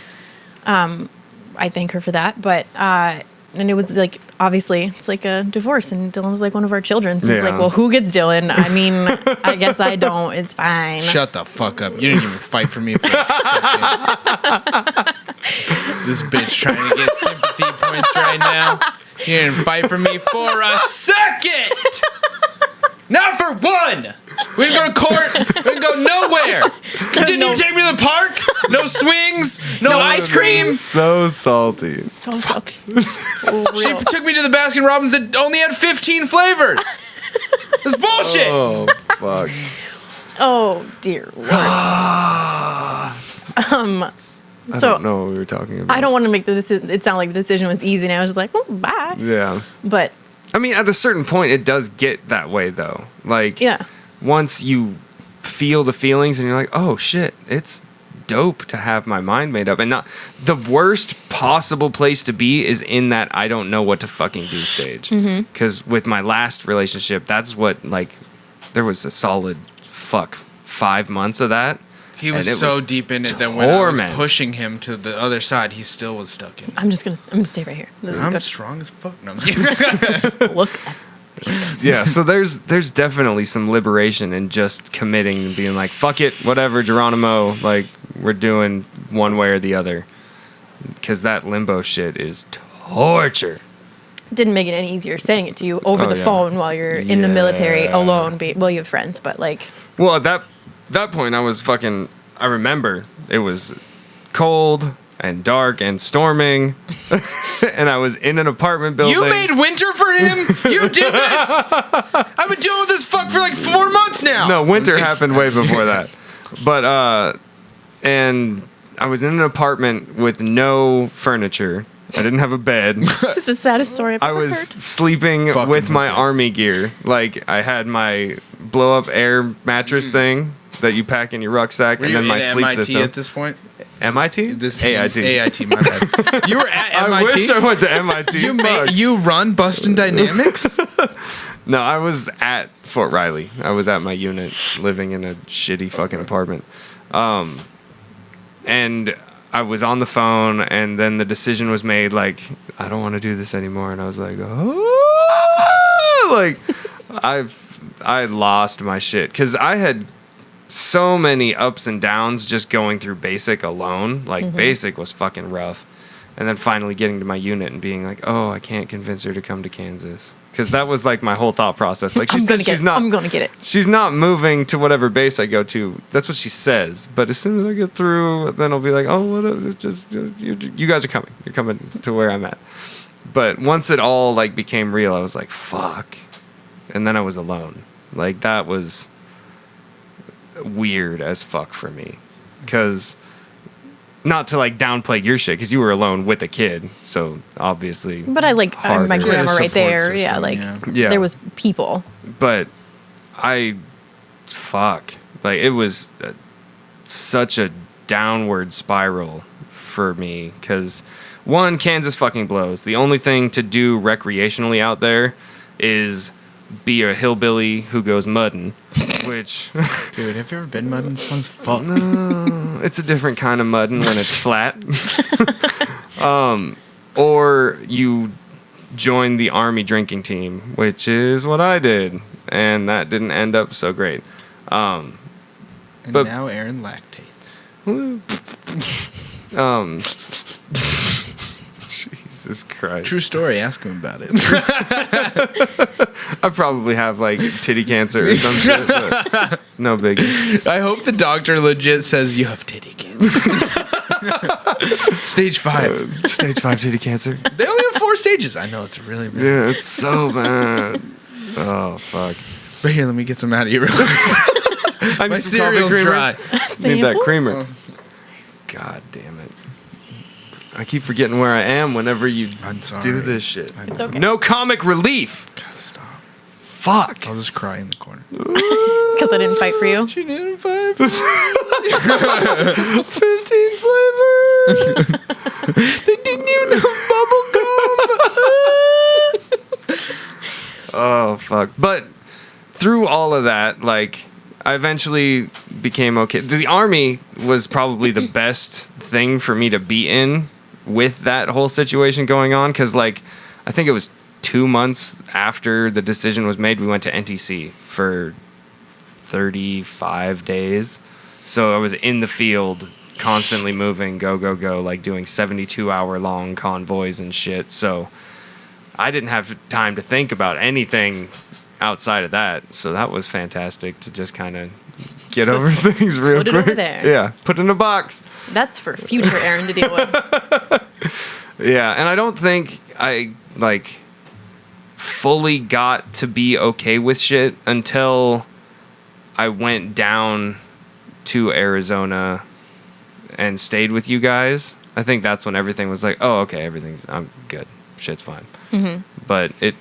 I thank her for that. But, and it was like, obviously, it's like a divorce, and Dylan was like one of our children. So it's Yeah. like, well, who gets Dylan? I mean, I guess I don't. It's fine. Shut the fuck up. You didn't even fight for me for a second. This bitch trying to get sympathy points right now. You didn't fight for me for a second. Not for one. We didn't go to court. We didn't go nowhere. You didn't even take me to the park. No swings. No ice cream. So salty. So salty. She took me to the Baskin Robbins that only had 15 flavors. That's bullshit. Oh, fuck. Oh, dear Lord. I So don't know what we were talking about. I don't want to make the decision. It sounded like the decision was easy, and I was just like, well, bye. Yeah. But I mean, at a certain point, it does get that way, though. Like, yeah, once you feel the feelings and you're like, oh, shit, it's dope to have my mind made up. And not the worst possible place to be is in that I don't know what to fucking do stage. Because with my last relationship, that's what, like, there was a solid 5 months of that. He was And it so was deep in it that when I was torment. pushing him to the other side, he still was stuck in it. I'm gonna stay right here. This is I'm good. strong as fuck. No, I'm kidding. Look at Yeah, so there's definitely some liberation in just committing and being like, fuck it, whatever, Geronimo, like, we're doing one way or the other. Because that limbo shit is torture. Didn't make it any easier saying it to you over Oh, the yeah. phone while you're in the military Yeah. alone. Well, you have friends, but like, Well, at that point, I remember it was cold and dark and storming, and I was in an apartment building. You made winter for him? You did this? I've been dealing with this fuck for like 4 months now. No, winter happened way before that. But, and I was in an apartment with no furniture. I didn't have a bed. this is the saddest story I've I ever was heard. sleeping Fucking with my okay. army gear. Like, I had my blow-up air mattress thing that you pack in your rucksack, Were and you then my in sleep MIT system. at this point? MIT? AIT. AIT, my bad. You were at MIT? I wish I went to MIT. You run Boston Dynamics? No, I was at Fort Riley. I was at my unit, living in a shitty fucking apartment. And I was on the phone, and then the decision was made, like, I don't want to do this anymore. And I was like, oh, like, I lost my shit. Because I had so many ups and downs just going through basic alone. Like, basic was fucking rough. And then finally getting to my unit and being like, oh, I can't convince her to come to Kansas. Because that was, like, my whole thought process. Like, she said she's not... I'm gonna get it. She's not moving to whatever base I go to. That's what she says. But as soon as I get through, then I'll be like, oh, what? It's just you guys are coming. You're coming to where I'm at. But once it all like became real, I was like, fuck. And then I was alone. Like, that was weird as fuck for me. Because not to like downplay your shit, because you were alone with a kid, so obviously. But I like harder. my You had a grandma right support there. Yeah, system, like Yeah. there was people. But fuck, like, it was such a downward spiral for me, because one, Kansas fucking blows. The only thing to do recreationally out there is be a hillbilly who goes mudding, which Dude, have you ever been mudding? This one's fun. it's a different kind of mudding when it's flat. Or you join the army drinking team, which is what I did, and that didn't end up so great. And but- now Aaron lactates. Jesus. Jesus Christ. True story. Ask him about it. I probably have like titty cancer or some shit. But no biggie. I hope the doctor legit says you have titty cancer. Stage 5. Stage 5 titty cancer. They only have 4 stages. I know it's really bad. Yeah, it's so bad. Oh, fuck. But here, let me get some out of you real quick. I My need some coffee cereal's creamer. dry. Need that Sample? creamer. God damn it. I keep forgetting where I am whenever you I'm sorry. do this shit. It's okay. No comic relief. Gotta stop. Fuck. I'll just cry in the corner. Because I didn't fight for you. She didn't fight. 15 flavors. They didn't even have bubble gum. Oh, fuck. But through all of that, like, I eventually became okay. The Army was probably the best thing for me to be in with that whole situation going on. Because, like, I think it was 2 months after the decision was made, we went to NTC for 35 days. So I was in the field, constantly moving, go, like doing 72-hour long convoys and shit. So I didn't have time to think about anything outside of that. So that was fantastic to just kind of get over things real Put it quick. over there. Yeah, put it in a box. That's for future Aaron to deal with. Yeah, and I don't think I, like, fully got to be okay with shit until I went down to Arizona and stayed with you guys. I think that's when everything was like, oh, okay, I'm good. Shit's fine. Mm-hmm. But I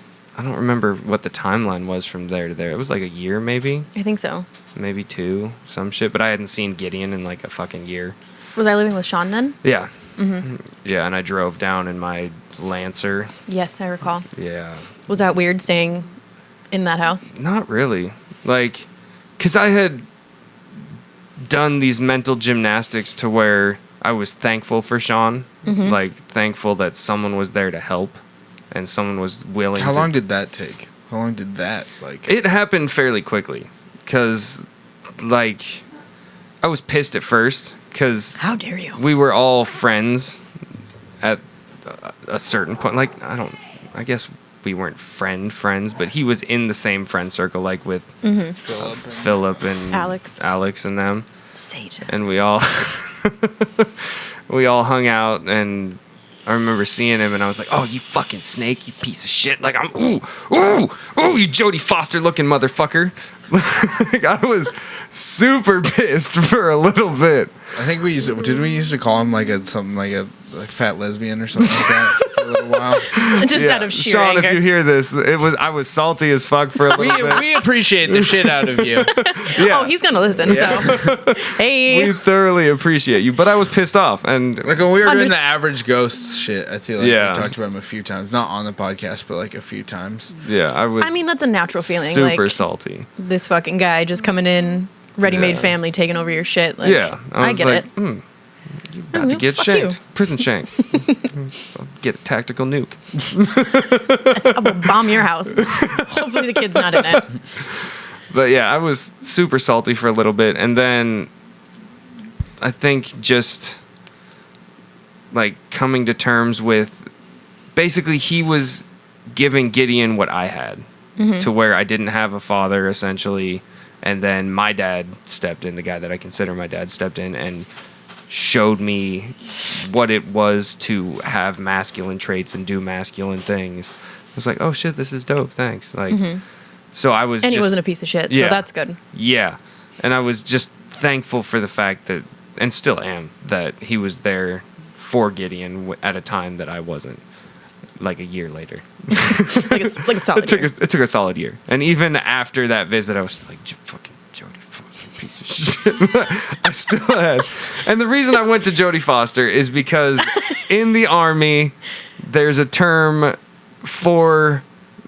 don't remember what the timeline was from there to there. It was like a year, maybe I think so. 2, some shit. But I hadn't seen Gideon in like a fucking year. Was I living with Sean then? Yeah. Mm-hmm. Yeah, and I drove down in my Lancer. Yes, I recall. Yeah. Was that weird staying in that house? Not really. Like, because I had done these mental gymnastics to where I was thankful for Sean. Mm-hmm. Like, thankful that someone was there to help and someone was willing How to... long did that take? How long did that, like... It happened fairly quickly. Because, like, I was pissed at first because How dare you? we were all friends at a certain point. Like, I guess we weren't friends, but he was in the same friend circle, like with Philip and Alex and them. Sage. And we all hung out, and I remember seeing him, and I was like, oh, you fucking snake, you piece of shit. Like, ooh, you Jodie Foster looking motherfucker. Like, I was super pissed for a little bit. I think we used to call him like something like a fat lesbian or something like that for a little while. Just out of sheer Sean, anger. if you hear this, I was salty as fuck for a little bit. We appreciate the shit out of you. Yeah. Oh, he's going to listen, so. Hey. We thoroughly appreciate you, but I was pissed off, and Like when we were doing Unders- the average ghost shit, I feel like Yeah. we talked about him a few times. Not on the podcast, but like a few times. yeah, I was I mean, that's a natural feeling. super Like, salty. this fucking guy just coming in, ready-made Yeah. family, taking over your shit. Like, Yeah, I was get like, it. you about to get fuck shanked. you. Prison shank. I'll get a tactical nuke. I will bomb your house. Hopefully the kid's not in it. But yeah, I was super salty for a little bit, and then I think just like coming to terms with basically he was giving Gideon what I had, to where I didn't have a father essentially, and then my dad stepped in, the guy that I consider my dad stepped in and showed me what it was to have masculine traits and do masculine things. I was like, oh shit, this is dope, thanks. Like, so I was And just, he wasn't a piece of shit, Yeah. so that's good. yeah, and I was just thankful for the fact that, and still am, that he was there for Gideon at a time that I wasn't. Like a year later, Like a solid year. it took a solid year, and even after that visit, I was like, fucking Jodie Foster, piece of shit. I still had, and the reason I went to Jodie Foster is because in the Army, there's a term for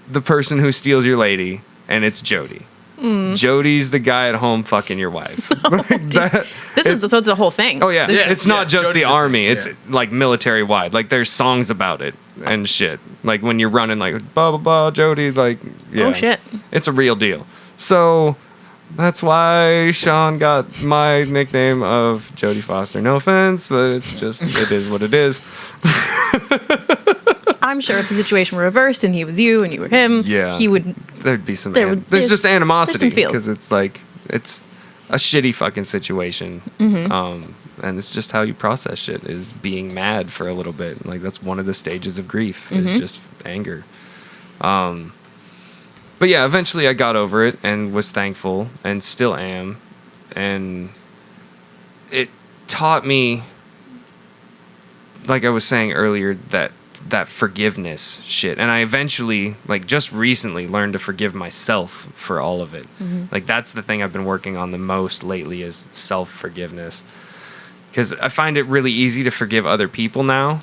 the person who steals your lady, and it's Jody. Jody's the guy at home fucking your wife. Like that, So it's a whole thing. oh yeah, it's not just Jody's the a Army. thing, It's yeah. like military wide. Like there's songs about it and shit. Like when you're running, like blah blah blah, Jody. Like yeah, Oh, shit. it's a real deal. So that's why Sean got my nickname of Jodie Foster. No offense, but it's just it is what it is. I'm sure if the situation were reversed and he was you and you were him, he would. There'd be some. There's just animosity some feels. because it's like it's a shitty fucking situation. And it's just how you process shit is being mad for a little bit. Like that's one of the stages of grief is just anger. But yeah, eventually I got over it and was thankful and still am. And it taught me, like I was saying earlier, that forgiveness shit. And I eventually, like just recently, learned to forgive myself for all of it. Like that's the thing I've been working on the most lately is self-forgiveness. Because I find it really easy to forgive other people now,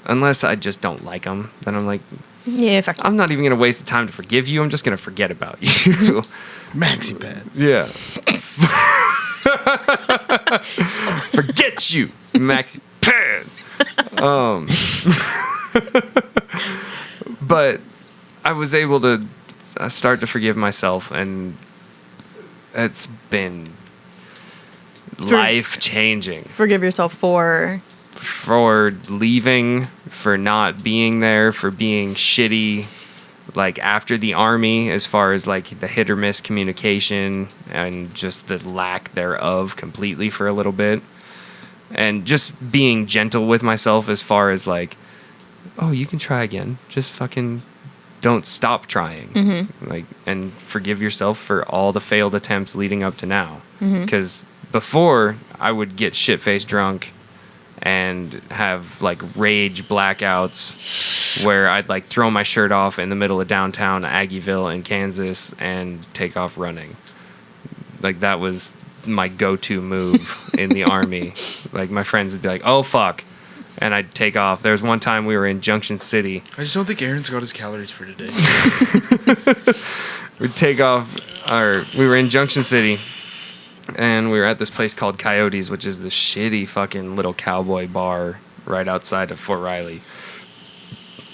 unless I just don't like them. Then I'm like, Yeah, fuck. I'm not even going to waste the time to forgive you. I'm just going to forget about you. Maxi pads. Yeah. Forget you, Maxi pad. But I was able to start to forgive myself, and it's been life-changing. Forgive yourself for leaving, for not being there, for being shitty, like after the army, as far as like the hit or miss communication and just the lack thereof completely for a little bit, and just being gentle with myself as far as like, oh, you can try again, just fucking don't stop trying. Like, and forgive yourself for all the failed attempts leading up to now, because before I would get shit-faced drunk and have like rage blackouts where I'd like throw my shirt off in the middle of downtown Aggieville in Kansas and take off running. Like that was my go-to move in the army. Like my friends would be like, "Oh fuck," and I'd take off. There was one time we were in Junction City. I just don't think Aaron's got his calories for today. We'd take off. We were in Junction City. And we were at this place called Coyotes, which is the shitty fucking little cowboy bar right outside of Fort Riley.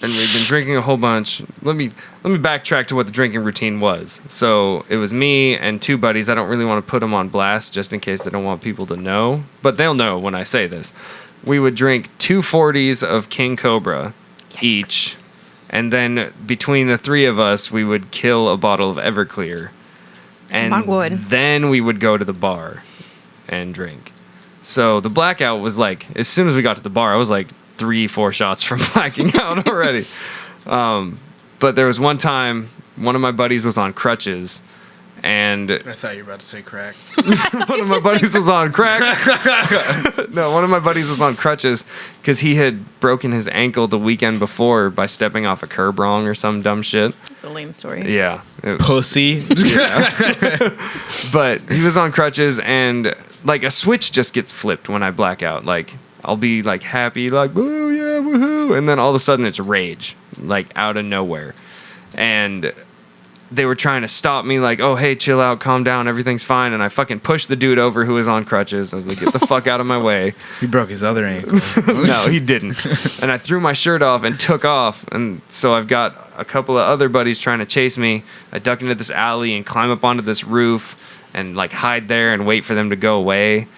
And we'd been drinking a whole bunch. Let me backtrack to what the drinking routine was. So it was me and two buddies. I don't really want to put them on blast just in case they don't want people to know. But they'll know when I say this. We would drink 2 40s of King Cobra each. And then between the three of us, we would kill a bottle of Everclear. And then we would go to the bar and drink. So the blackout was like, as soon as we got to the bar, I was like 3-4 shots from blacking out already. But there was one time, one of my buddies was on crutches. And I thought you were about to say crack. One of my buddies was on crack. No, one of my buddies was on crutches because he had broken his ankle the weekend before by stepping off a curb wrong or some dumb shit. It's a lame story. Yeah. Pussy. Yeah. But he was on crutches, and like a switch just gets flipped when I black out. Like I'll be like happy, like, woo, yeah, woohoo. And then all of a sudden it's rage, like out of nowhere. And they were trying to stop me, like, oh, hey, chill out, calm down, everything's fine. And I fucking pushed the dude over who was on crutches. I was like, get the fuck out of my way. He broke his other ankle. No, he didn't. And I threw my shirt off and took off. And so I've got a couple of other buddies trying to chase me. I duck into this alley and climb up onto this roof and like hide there and wait for them to go away.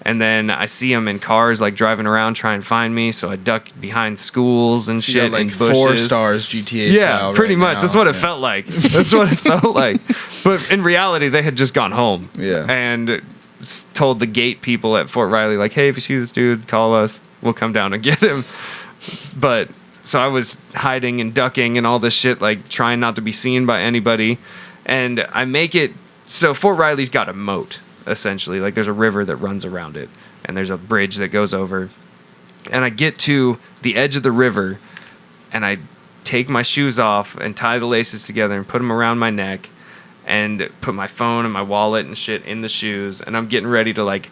And then I see them in cars, like driving around, trying to find me. So I duck behind schools and shit, like and bushes. 4 stars GTA. Yeah, pretty much. Now. That's what it felt like. That's what it felt like. But in reality, they had just gone home. Yeah. And told the gate people at Fort Riley, like, hey, if you see this dude, call us. We'll come down and get him. But so I was hiding and ducking and all this shit, like trying not to be seen by anybody. And I make it. So Fort Riley's got a moat. Essentially, like there's a river that runs around it, and there's a bridge that goes over. And I get to the edge of the river, and I take my shoes off and tie the laces together and put them around my neck, and put my phone and my wallet and shit in the shoes, and I'm getting ready to like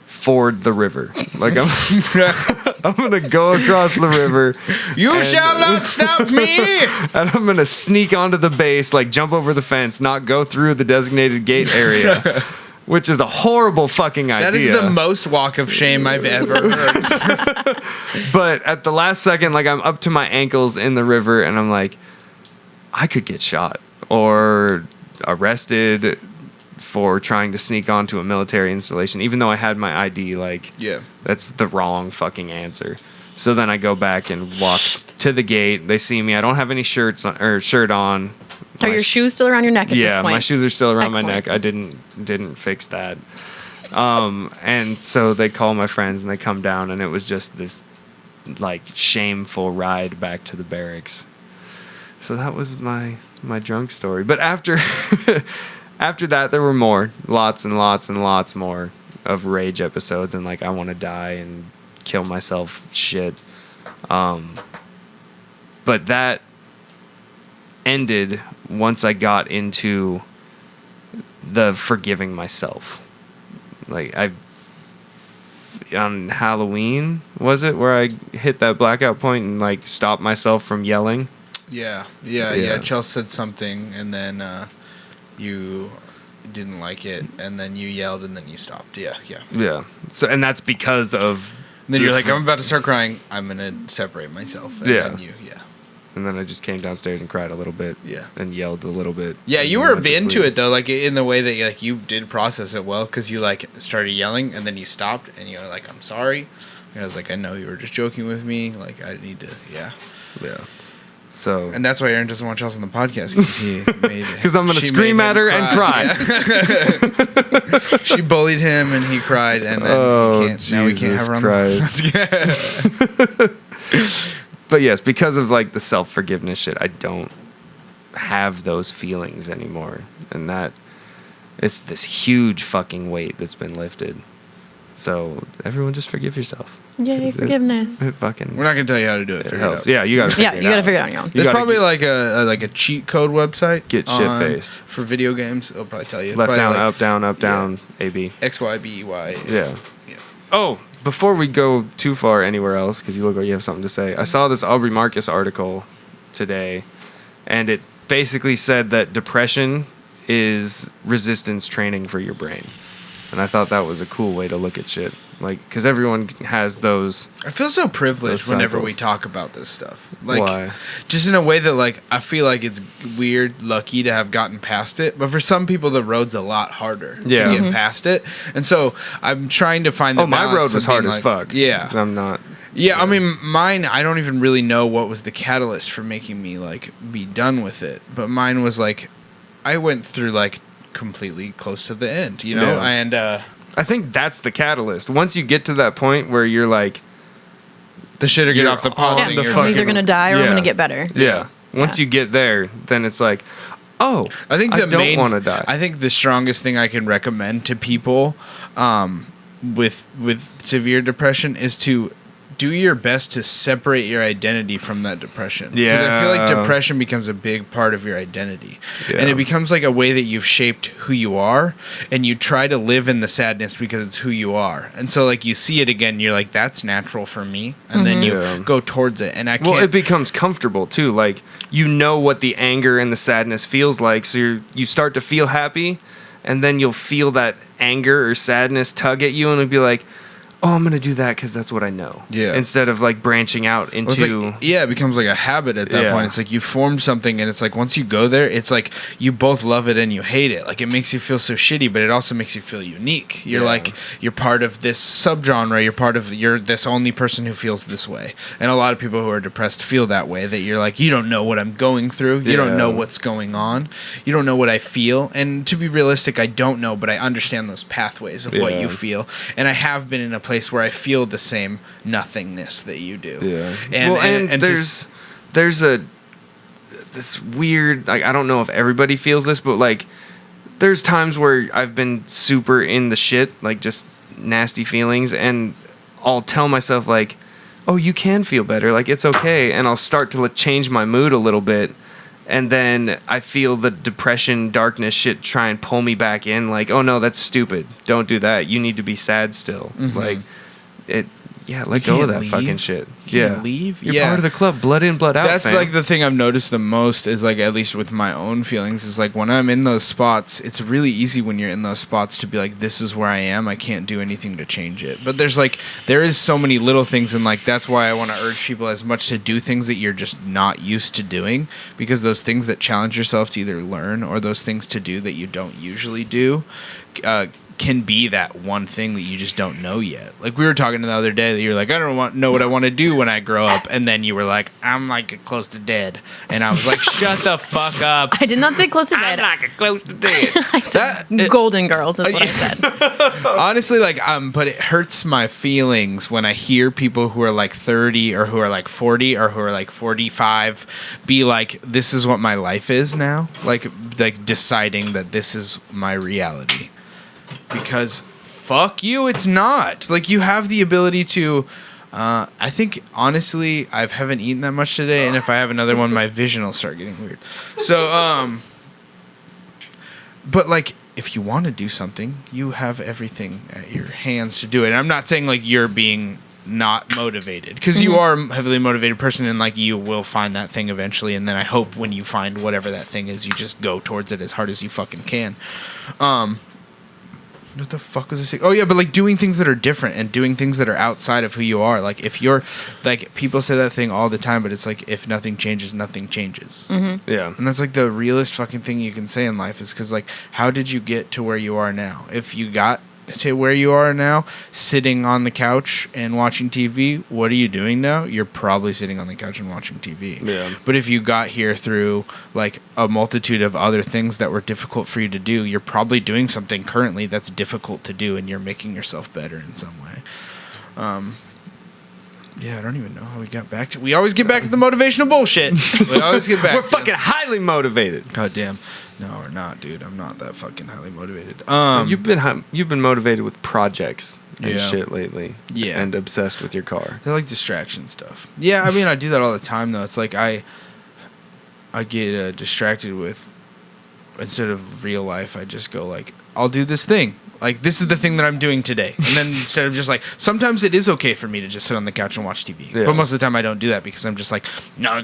ford the river. Like I'm gonna go across the river. You shall not stop me. And I'm gonna sneak onto the base, like jump over the fence, not go through the designated gate area. Which is a horrible fucking idea. That is the most walk of shame I've ever heard. But at the last second, like I'm up to my ankles in the river, and I'm like, I could get shot or arrested for trying to sneak onto a military installation, even though I had my ID. Like, yeah, that's the wrong fucking answer. So then I go back and walk to the gate. They see me. I don't have any shirt on. Are your shoes still around your neck at this Yeah, point? my shoes are still around my Excellent. neck. I didn't fix that. And so they call my friends and they come down, and it was just this like shameful ride back to the barracks. So that was my drunk story. But after that, there were more, lots and lots and lots more of rage episodes and like I want to die and kill myself shit. But that ended once I got into the forgiving myself. Like on Halloween, was it, where I hit that blackout point and like stopped myself from yelling? Yeah. Chelsea said something, and then you didn't like it, and then you yelled, and then you stopped. Yeah. So, and that's because of. And then you're like, I'm about to start crying. I'm gonna separate myself. And Yeah. Then And then I just came downstairs and cried a little bit. Yeah. And yelled a little bit. Yeah, you and were went to into sleep. it though, like in the way that like you did process it well, because you like started yelling and then you stopped and you were like, I'm sorry. And I was like, I know you were just joking with me. Like I need to, yeah. So. And that's why Aaron doesn't want Chelsea on the podcast, because he made it. Because I'm gonna scream at her and cry. Yeah. She bullied him and he cried, and then now we can't have her on the podcast. But yes, because of like the self-forgiveness shit, I don't have those feelings anymore. And that it's this huge fucking weight that's been lifted. So everyone just forgive yourself. Yay, forgiveness. It fucking We're not gonna tell you how to do it. it Figure it helps. out. Yeah, you gotta figure You gotta figure it out on your own. There's gotta probably get- like a cheat code website. Get shit-faced. for video games. It'll probably tell you. It's left probably down, like up, down, AB. XYBEY. Yeah. Yeah. Oh, before we go too far anywhere else, because you look like you have something to say, I saw this Aubrey Marcus article today, and it basically said that depression is resistance training for your brain. And I thought that was a cool way to look at shit. Like, because everyone has those. I feel so privileged Those whenever cycles. we talk about this stuff. Like, Why? just in a way that, like, I feel like it's weird, lucky to have gotten past it. But for some people, the road's a lot harder Yeah. to get past it. And so I'm trying to find the My balance road of was being hard as like- fuck. Yeah. I'm not. Yeah, I mean, mine, I don't even really know what was the catalyst for making me, like, be done with it. But mine was, like, I went through, like, completely close to the end, you know? Yeah. And, I think that's the catalyst. Once you get to that point where you're like, the shit or get You're off the pot on thing. the you're I'm fucking- either gonna die or I'm Yeah. gonna get better. yeah. Once Yeah. you get there, then it's like, oh, I think I the don't main, want to die. I think the strongest thing I can recommend to people with severe depression is to do your best to separate your identity from that depression. 'Cause I feel like Yeah. depression becomes a big part of your identity. Yeah. And it becomes like a way that you've shaped who you are, and you try to live in the sadness because it's who you are. And so like you see it again, you're like, that's natural for me. And then you Yeah. go towards it. And I can't Well, it becomes comfortable too. Like you know what the anger and the sadness feels like, so you start to feel happy, and then you'll feel that anger or sadness tug at you, and it'll be like, oh, I'm gonna do that because that's what I know. Yeah. Instead of like branching out Well, it's into. like, yeah, it becomes like a habit at that Yeah. point. It's like you formed something, and it's like once you go there, it's like you both love it and you hate it. Like it makes you feel so shitty, but it also makes you feel unique. You're Yeah. like you're part of this subgenre. You're this only person who feels this way. And a lot of people who are depressed feel that way. That you're like, you don't know what I'm going through. You don't know Yeah. what's going on. You don't know what I feel. And to be realistic, I don't know, but I understand those pathways of what Yeah. you feel. And I have been in a place where I feel the same nothingness that you do. Yeah. And, well, and just, there's this weird, like, I don't know if everybody feels this, but like there's times where I've been super in the shit, like just nasty feelings, and I'll tell myself like, oh, you can feel better, like it's okay, and I'll start to change my mood a little bit, and then I feel the depression, darkness shit try and pull me back in, like, oh no, that's stupid, don't do that, you need to be sad still. Like it, yeah, let go of can't that leave. fucking shit. You Yeah, can't leave? You're Yeah. part of the club, blood in, blood out. that's fam. like the thing I've noticed the most is like, at least with my own feelings, is like when I'm in those spots, it's really easy when you're in those spots to be like, this is where I am, I can't do anything to change it. But there is so many little things, and like that's why I want to urge people as much to do things that you're just not used to doing, because those things that challenge yourself to either learn or those things to do that you don't usually do can be that one thing that you just don't know yet. Like we were talking the other day that you're like, I don't know what I want to do when I grow up, and then you were like, I'm like close to dead, and I was like, shut the fuck up. I did not say close to dead. I'm like close to dead. I said Golden Girls is what I said. Honestly, like but it hurts my feelings when I hear people who are like 30 or who are like 40 or who are like 45 be like, this is what my life is now, like deciding that this is my reality. Because fuck you, it's not. Like, you have the ability to I think honestly I haven't eaten that much today, and if I have another one my vision will start getting weird. So but like, if you want to do something, you have everything at your hands to do it. And I'm not saying like you're being not motivated, because you are a heavily motivated person, and like you will find that thing eventually, and then I hope when you find whatever that thing is, you just go towards it as hard as you fucking can. What the fuck was I saying? Oh yeah, but like doing things that are different and doing things that are outside of who you are. Like if you're like, people say that thing all the time, but it's like, if nothing changes, nothing changes. Yeah. And that's like the realest fucking thing you can say in life, is because like, how did you get to where you are now? If you got to where you are now, sitting on the couch and watching TV, what are you doing now? You're probably sitting on the couch and watching TV. Yeah. But if you got here through like a multitude of other things that were difficult for you to do, you're probably doing something currently that's difficult to do, and you're making yourself better in some way. Yeah, I don't even know how we got back to. We always get back to the motivational bullshit. We always get back. We're fucking highly motivated. God damn. No, we're not, dude. I'm not that fucking highly motivated. You've been motivated with projects and Yeah. shit lately. Yeah. And obsessed with your car. They're like distraction stuff. Yeah, I mean, I do that all the time, though. It's like I get distracted with, instead of real life, I just go like, I'll do this thing. Like, this is the thing that I'm doing today. And then instead of just like, sometimes it is okay for me to just sit on the couch and watch TV. Yeah. But most of the time I don't do that, because I'm just like, no,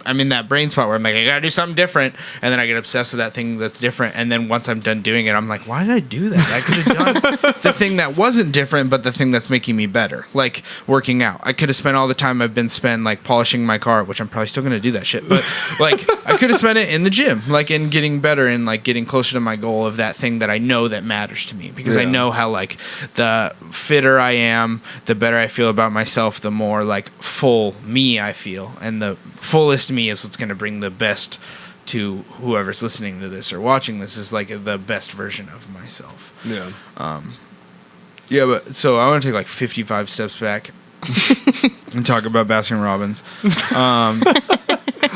I'm in that brain spot where I'm like, I gotta do something different. And then I get obsessed with that thing that's different. And then once I'm done doing it, I'm like, why did I do that? I could have done the thing that wasn't different, but the thing that's making me better. Like working out. I could have spent all the time I've been spent like polishing my car, which I'm probably still gonna do that shit. But like, I could have spent it in the gym, like in getting better and like getting closer to my goal of that thing that I know that matters to me. Because I know how like the fitter I am, the better I feel about myself, the more like full me I feel. And the fullest me is what's going to bring the best to whoever's listening to this or watching this, is like the best version of myself. Yeah. Yeah, but so I want to take like 55 steps back and talk about Baskin Robbins.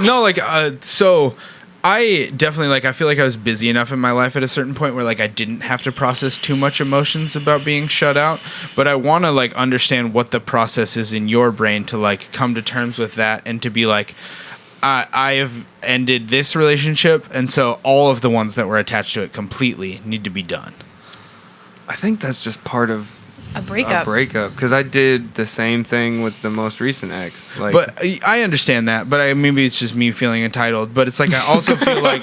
No, like, so I definitely, like, I feel like I was busy enough in my life at a certain point where, like, I didn't have to process too much emotions about being shut out. But I want to, like, understand what the process is in your brain to, like, come to terms with that and to be like, I have ended this relationship, and so all of the ones that were attached to it completely need to be done. I think that's just part of A breakup. Because I did the same thing with the most recent ex. Like, But I understand that, but maybe it's just me feeling entitled. But it's like, I also feel like,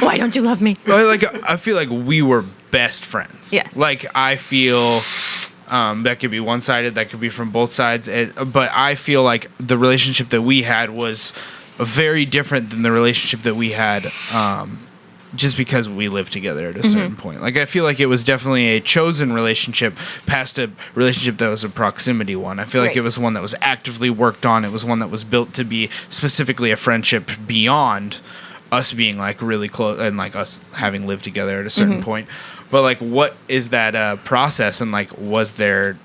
Why don't you love me? like, I feel like we were best friends. Yes. Like, I feel that could be one-sided, that could be from both sides. But I feel like the relationship that we had was very different than the relationship that we had just because we lived together at a certain point. Like, I feel like it was definitely a chosen relationship past a relationship that was a proximity one. I feel like Right. it was one that was actively worked on. It was one that was built to be specifically a friendship beyond us being, like, really close and, like, us having lived together at a certain point. But, like, what is that process? And, like,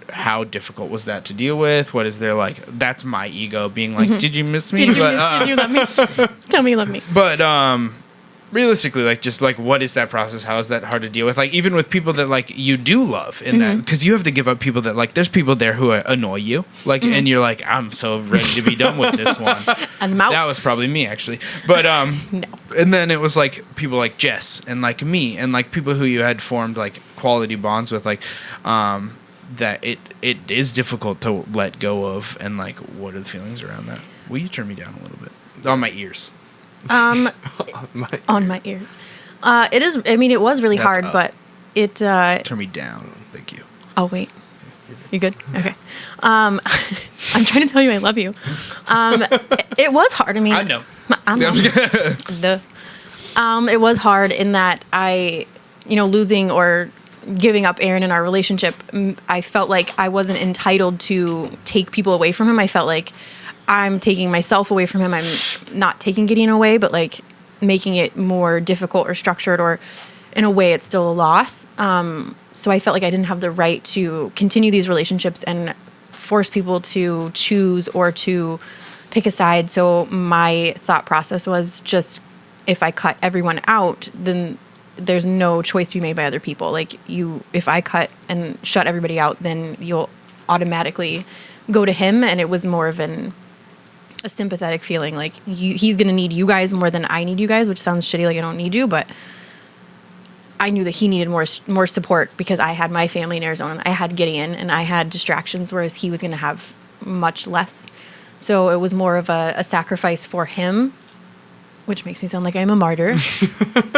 how difficult was that to deal with? What is there, like, that's my ego being like, did you miss me? Did you love me? Tell me you love me. But realistically, like, just like, what is that process? How is that hard to deal with? Like, even with people that, like, you do love in that, because you have to give up people that, like, there's people there who annoy you, like, and you're like, I'm so ready to be done with this one. I'm out. That was probably me, actually. But No. and then it was like people like Jess and like me and like people who you had formed like quality bonds with, like that it is difficult to let go of. And like, what are the feelings around that? Will you turn me down a little bit on my ears? On my ears. It is. I mean, it was really That's hard, up. but it. Turn me down. Thank you. Oh wait. You good? Okay. I'm trying to tell you I love you. It was hard. I mean, I know. I'm Duh. It was hard in that I, losing or giving up Aaron in our relationship, I felt like I wasn't entitled to take people away from him. I felt like I'm taking myself away from him. I'm not taking Gideon away, but like making it more difficult or structured, or in a way it's still a loss. So I felt like I didn't have the right to continue these relationships and force people to choose or to pick a side. So my thought process was just, if I cut everyone out, then there's no choice to be made by other people. Like if I cut and shut everybody out, then you'll automatically go to him. And it was more of a sympathetic feeling. Like he's going to need you guys more than I need you guys, which sounds shitty. Like I don't need you, but I knew that he needed more support because I had my family in Arizona. I had Gideon and I had distractions, whereas he was going to have much less. So it was more of a sacrifice for him, which makes me sound like I'm a martyr.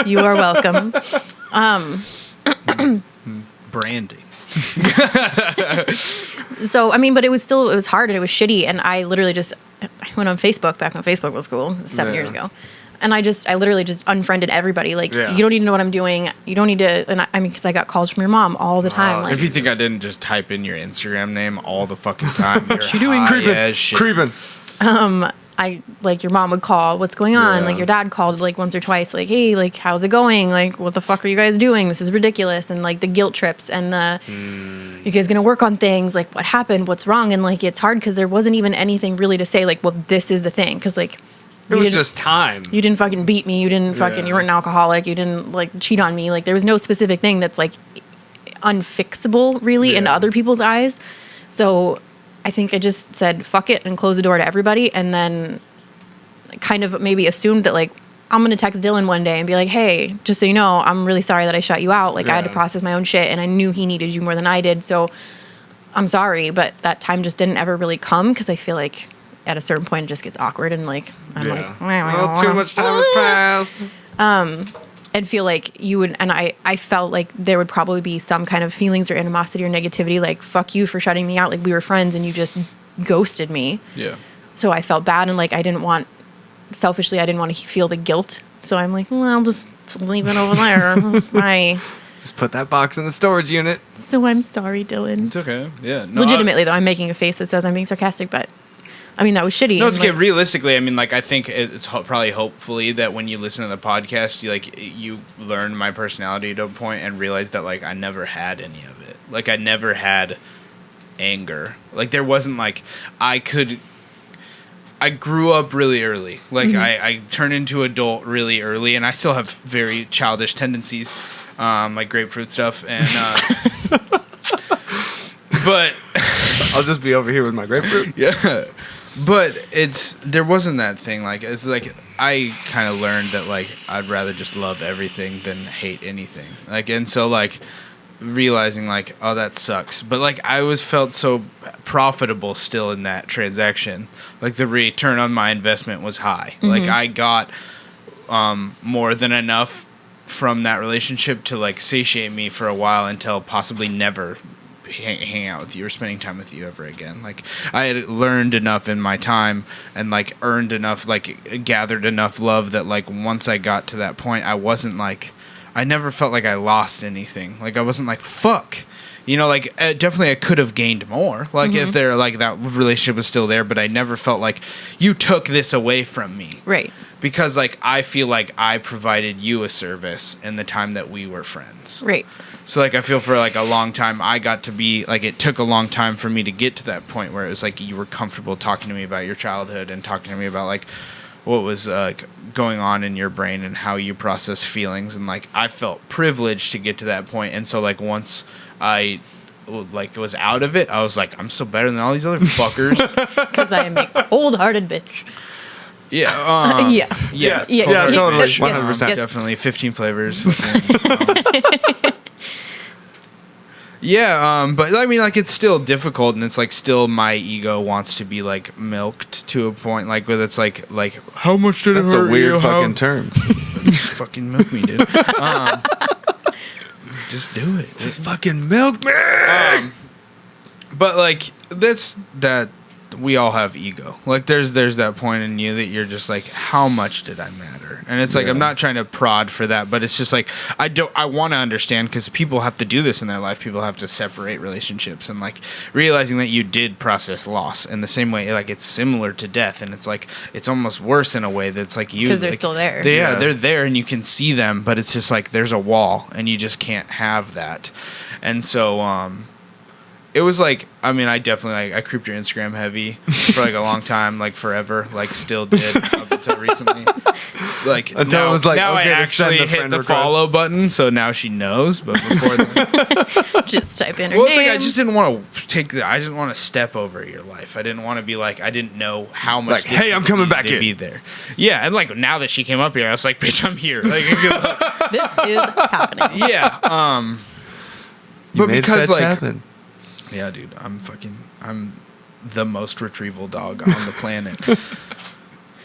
You are welcome. Branding. So, I mean, but it was hard and it was shitty. And I literally I went on Facebook back when Facebook was cool, 7 years ago. And I literally just unfriended everybody. Like, you don't need to know what I'm doing. You don't need to. And I mean, because I got calls from your mom all the time. Like, if you think I didn't just type in your Instagram name all the fucking time, what you doing? Creeping. Like your mom would call, what's going on? Yeah. Like your dad called like once or twice, like, hey, like, how's it going? Like, what the fuck are you guys doing? This is ridiculous. And like the guilt trips and you guys gonna work on things. Like, what happened? What's wrong? And like, it's hard because there wasn't even anything really to say, like, well, this is the thing. Cause like, it was just time. You didn't fucking beat me. You didn't fucking, you weren't an alcoholic. You didn't like cheat on me. Like, there was no specific thing that's like unfixable really in other people's eyes. So I think I just said, fuck it, and closed the door to everybody. And then kind of maybe assumed that like, I'm going to text Dylan one day and be like, hey, just so you know, I'm really sorry that I shut you out. Like I had to process my own shit and I knew he needed you more than I did. So I'm sorry, but that time just didn't ever really come. Cause I feel like at a certain point it just gets awkward and like, I'm like, well, too much time has passed. And feel like you would, and I felt like there would probably be some kind of feelings or animosity or negativity, like, fuck you for shutting me out. Like we were friends and you just ghosted me. Yeah. So I felt bad and like, selfishly, I didn't want to feel the guilt. So I'm like, well, I'll just leave it over there. That's my... Just put that box in the storage unit. So I'm sorry, Dylan. It's okay. Yeah. No, Legitimately, though, I'm making a face that says I'm being sarcastic, but I mean, that was shitty. No, it's like, okay. Realistically, I mean, like, I think it's probably hopefully that when you listen to the podcast, you learn my personality to a point and realize that, like, I never had any of it. Like, I never had anger. Like, there wasn't, like, I grew up really early. Like, I turned into adult really early, and I still have very childish tendencies, like grapefruit stuff, and, but... I'll just be over here with my grapefruit. Yeah. But there wasn't that thing. Like, it's like, I kind of learned that, like, I'd rather just love everything than hate anything. Like, and so, like, realizing, like, oh, that sucks. But, like, I felt so profitable still in that transaction. Like, the return on my investment was high. Mm-hmm. Like, I got more than enough from that relationship to, like, satiate me for a while until possibly never hang out with you or spending time with you ever again. Like, I had learned enough in my time and, like, earned enough, like, gathered enough love that, like, once I got to that point, I wasn't, like, I never felt like I lost anything. Like, I wasn't like, fuck. You know, like, definitely I could have gained more. Like, if there, like, that relationship was still there, but I never felt like you took this away from me. Right. Because, like, I feel like I provided you a service in the time that we were friends. Right. So, like, I feel for, like, a long time, I got to be, like, it took a long time for me to get to that point where it was, like, you were comfortable talking to me about your childhood and talking to me about, like, what was going on in your brain and how you process feelings. And, like, I felt privileged to get to that point. And so, like, once I, like, was out of it, I was like, I'm still better than all these other fuckers. Because I am a cold-hearted bitch. Yeah. Yeah, totally. Yes, 100%. yes. Definitely 15 flavors. Yeah, but I mean, like, it's still difficult, and it's like still my ego wants to be like milked to a point, like where it's like how much did That's it hurt a weird you? fucking term. Fucking milk me, dude. Just do it. Just fucking milk me. But like that's that. we all have ego. Like there's that point in you that you're just like, how much did I matter? And it's like, I'm not trying to prod for that, but it's just like, I want to understand, because people have to do this in their life. People have to separate relationships, and like realizing that you did process loss in the same way, like it's similar to death. And it's like, it's almost worse in a way that's like you, because they're like, still there. they're there and you can see them, but it's just like, there's a wall and you just can't have that. And so, it was like, I mean, I definitely, I creeped your Instagram heavy for like a long time, like forever, like still did up until recently. Like until now, it was like, now okay, I actually hit the follow button, so now she knows. But before then, Just type in her well, name. it's like I just didn't want to I didn't want to step over your life. I didn't want to be like, I didn't know how much. Like, hey, I'm coming back to in. be there. Yeah, and like now that she came up here, I was like, bitch, I'm here. Like, This is happening. yeah. You But made because fetch like. happen. Yeah, dude, I'm the most retrieval dog on the planet.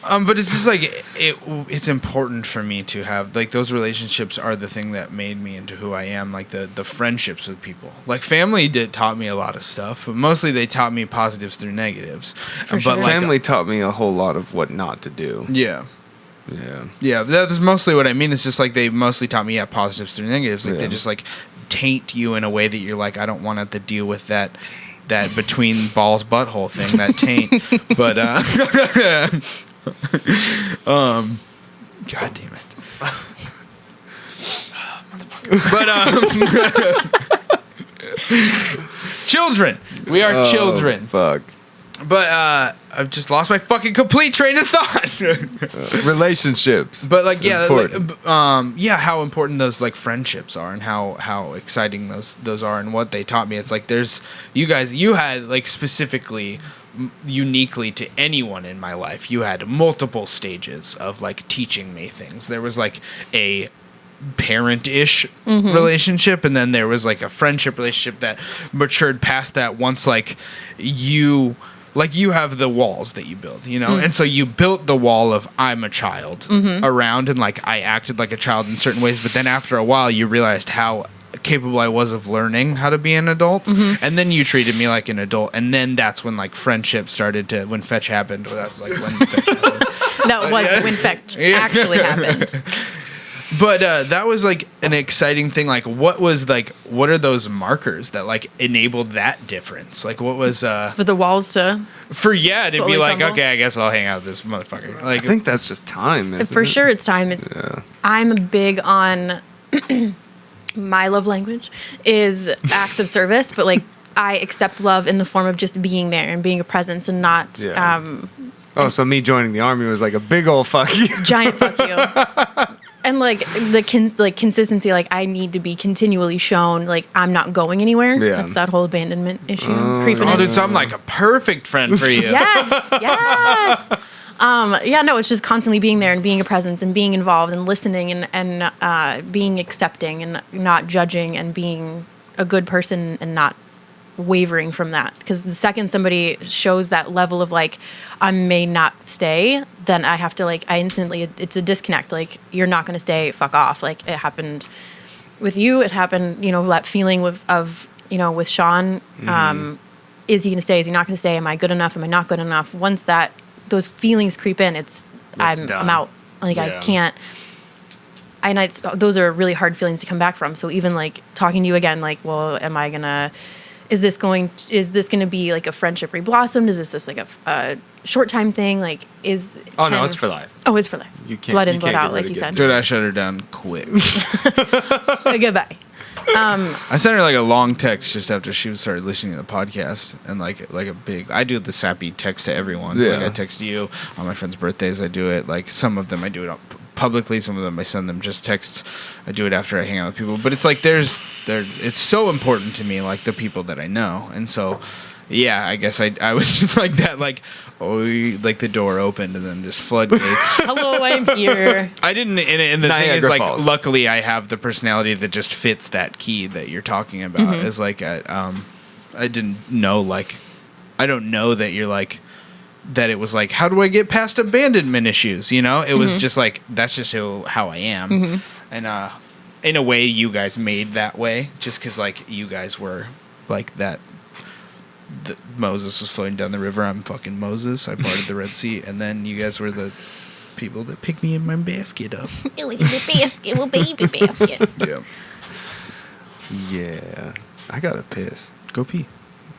But it's just like it's important for me to have, like, those relationships are the thing that made me into who I am. Like the friendships with people, like family taught me a lot of stuff, but mostly they taught me positives through negatives. For sure. But like, Family taught me a whole lot of what not to do. yeah. Yeah. Yeah, that's mostly what I mean. It's just like they mostly taught me positives through negatives. Like they just like taint you in a way that you're like, I don't want to have to deal with that between balls butthole thing, that taint. But God damn it. But children. We are children. Fuck. But I've just lost my fucking complete train of thought. Relationships. But like, yeah, Important. how important those like friendships are, and how exciting those are, and what they taught me. It's like you had like specifically, uniquely to anyone in my life, you had multiple stages of like teaching me things. There was like a parent-ish relationship, and then there was like a friendship relationship that matured past that once like you have the walls that you build, you know? And so you built the wall of I'm a child around, and like I acted like a child in certain ways, but then after a while you realized how capable I was of learning how to be an adult, and then you treated me like an adult, and then that's when like friendship started to, when fetch happened. Well, that's like when fetch happened. That was when fetch actually happened. But that was like an exciting thing. Like, what are those markers that like enabled that difference? Like, what was For the walls to to be slowly like, crumble? okay, I guess I'll hang out with this motherfucker. Like, I think that's just time. Isn't for it? sure it's time. I'm big on my love language is acts of service, but like I accept love in the form of just being there and being a presence, and not Oh, so me joining the army was like a big old fuck you. giant fuck you. And like the consistency, like I need to be continually shown like I'm not going anywhere. Yeah. That's that whole abandonment issue creeping in. dude, so I'm like a perfect friend for you. Yes. No, it's just constantly being there and being a presence and being involved and listening and being accepting and not judging and being a good person and not wavering from that. Because the second somebody shows that level of like, I may not stay, then I have to like, I instantly, it's a disconnect. Like, you're not going to stay, fuck off. Like, it happened with you. It happened, that feeling with Sean. Is he going to stay? Is he not going to stay? Am I good enough? Am I not good enough? Once those feelings creep in, I'm out. Like, I can't. Those are really hard feelings to come back from. So even like talking to you again, like, well, is this going to be like a friendship reblossomed? Is this just like a short time thing? Like, No, it's for life. Oh, it's for life. You can't blood in, you blood can't out, get like rid you of said. Dude, I shut her down quick. Goodbye. I sent her like a long text just after she started listening to the podcast, and like a big. I do the sappy text to everyone. Yeah. Like I text you on my friends' birthdays. I do it. Like some of them I do it publicly. Some of them I send them just texts. I do it after I hang out with people. But it's like there's it's so important to me, like the people that I know, and so. Yeah, I guess I was just like that, like, like the door opened and then just floodgates. Hello, I'm here. I didn't, and the thing is, Niagara like, Falls. luckily I have the personality that just fits that key that you're talking about. Is like, I didn't know, like, I don't know that you're like, that it was like, how do I get past abandonment issues? It was just like, that's just how I am. And in a way, you guys made that way, just because, like, you guys were like that Moses was floating down the river. I'm fucking Moses. I parted the Red Sea, and then you guys were the people that picked me in my basket up. Baby basket. Yeah. Yeah. I gotta piss. Go pee.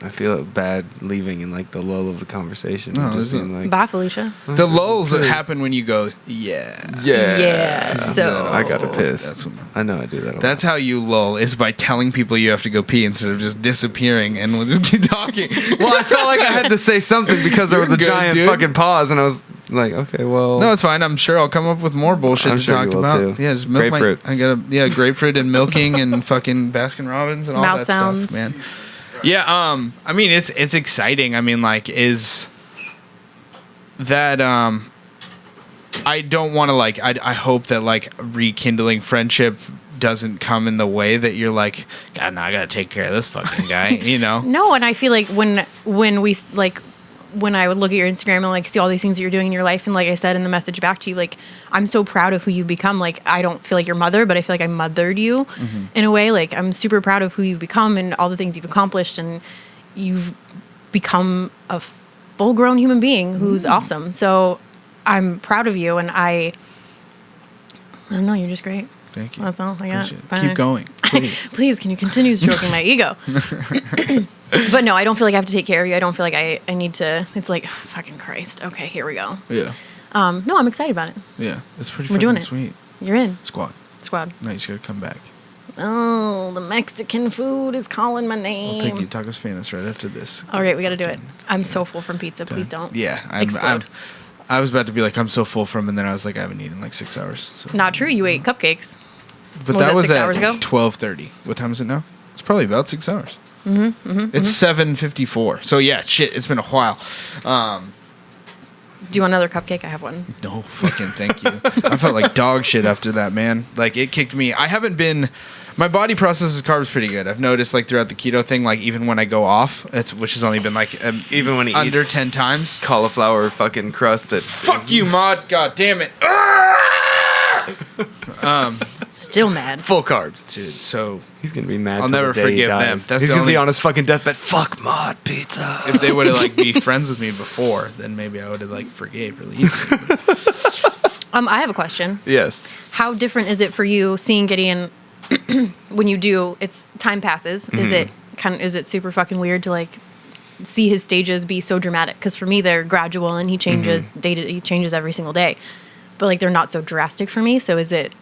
I feel bad leaving in like the lull of the conversation. No, Just this is- being like, Bye, Felicia. The lulls that happen when you go, yeah. Yeah. So I gotta piss. That's what, I know I do that a lot. that's how you lull, is by telling people you have to go pee instead of just disappearing and we'll just keep talking. Well, I felt like I had to say something because there was a You're good, giant dude. fucking pause, and I was like, okay, well. No, it's fine. I'm sure I'll come up with more bullshit I'm to sure talk you will, about. too. Yeah, just milk Grapefruit. I got grapefruit and milking and fucking Baskin Robbins and all Mouth that sounds. stuff, man. Yeah, I mean it's exciting. I mean, like, is that I don't want to like I hope that like rekindling friendship doesn't come in the way that you're like, God, no, I gotta take care of this fucking guy, you know? No, and I feel like when we like when I would look at your Instagram and like see all these things that you're doing in your life, and like I said in the message back to you, like I'm so proud of who you've become. Like I don't feel like your mother, but I feel like I mothered you in a way. Like I'm super proud of who you've become and all the things you've accomplished, and you've become a full-grown human being who's awesome. So I'm proud of you, and I don't know, you're just great. Thank you. That's all I got. Appreciate it. Bye. Keep going, please. Please, can you continue stroking my ego? But no, I don't feel like I have to take care of you. I don't feel like I need to. It's like, oh, fucking Christ. Okay, here we go. Yeah, No, I'm excited about it. yeah. It's pretty We're fucking doing it. sweet. You're in. Squad. Squad. Nice, you gotta come back. Oh, the Mexican food is calling my I'll name. take you tacos finas right after this. All right, we got to do it. I'm so full from pizza. Please don't. Yeah, Explode. I was about to be like, I'm so full from, and then I was like, I haven't eaten in like 6 hours. So. Not true. You ate cupcakes. But was that that, was 6 at hours ago? 12:30. What time is it now? It's probably about 6 hours. It's 7:54. So yeah, shit. It's been a while. Do you want another cupcake? I have one. No fucking thank you. I felt like dog shit after that, man. Like it kicked me. I haven't been. My body processes carbs pretty good. I've noticed like throughout the keto thing, like even when I go off, which has only been like Even when he under eats 10 times. cauliflower fucking crust that. Fuck you, Mod. God damn it. Still mad. Full carbs. Dude, so He's gonna be mad. I'll till never the day he forgive them. dies. That's He's the gonna be only- on his fucking deathbed. Fuck mod pizza. if they would have like be friends with me before, then maybe I would have like forgave really easily. I have a question. Yes. How different is it for you seeing Gideon when you do? It's time passes. Is it super fucking weird to like see his stages be so dramatic? Because for me, they're gradual and he changes. He changes every single day, but like they're not so drastic for me. So is it?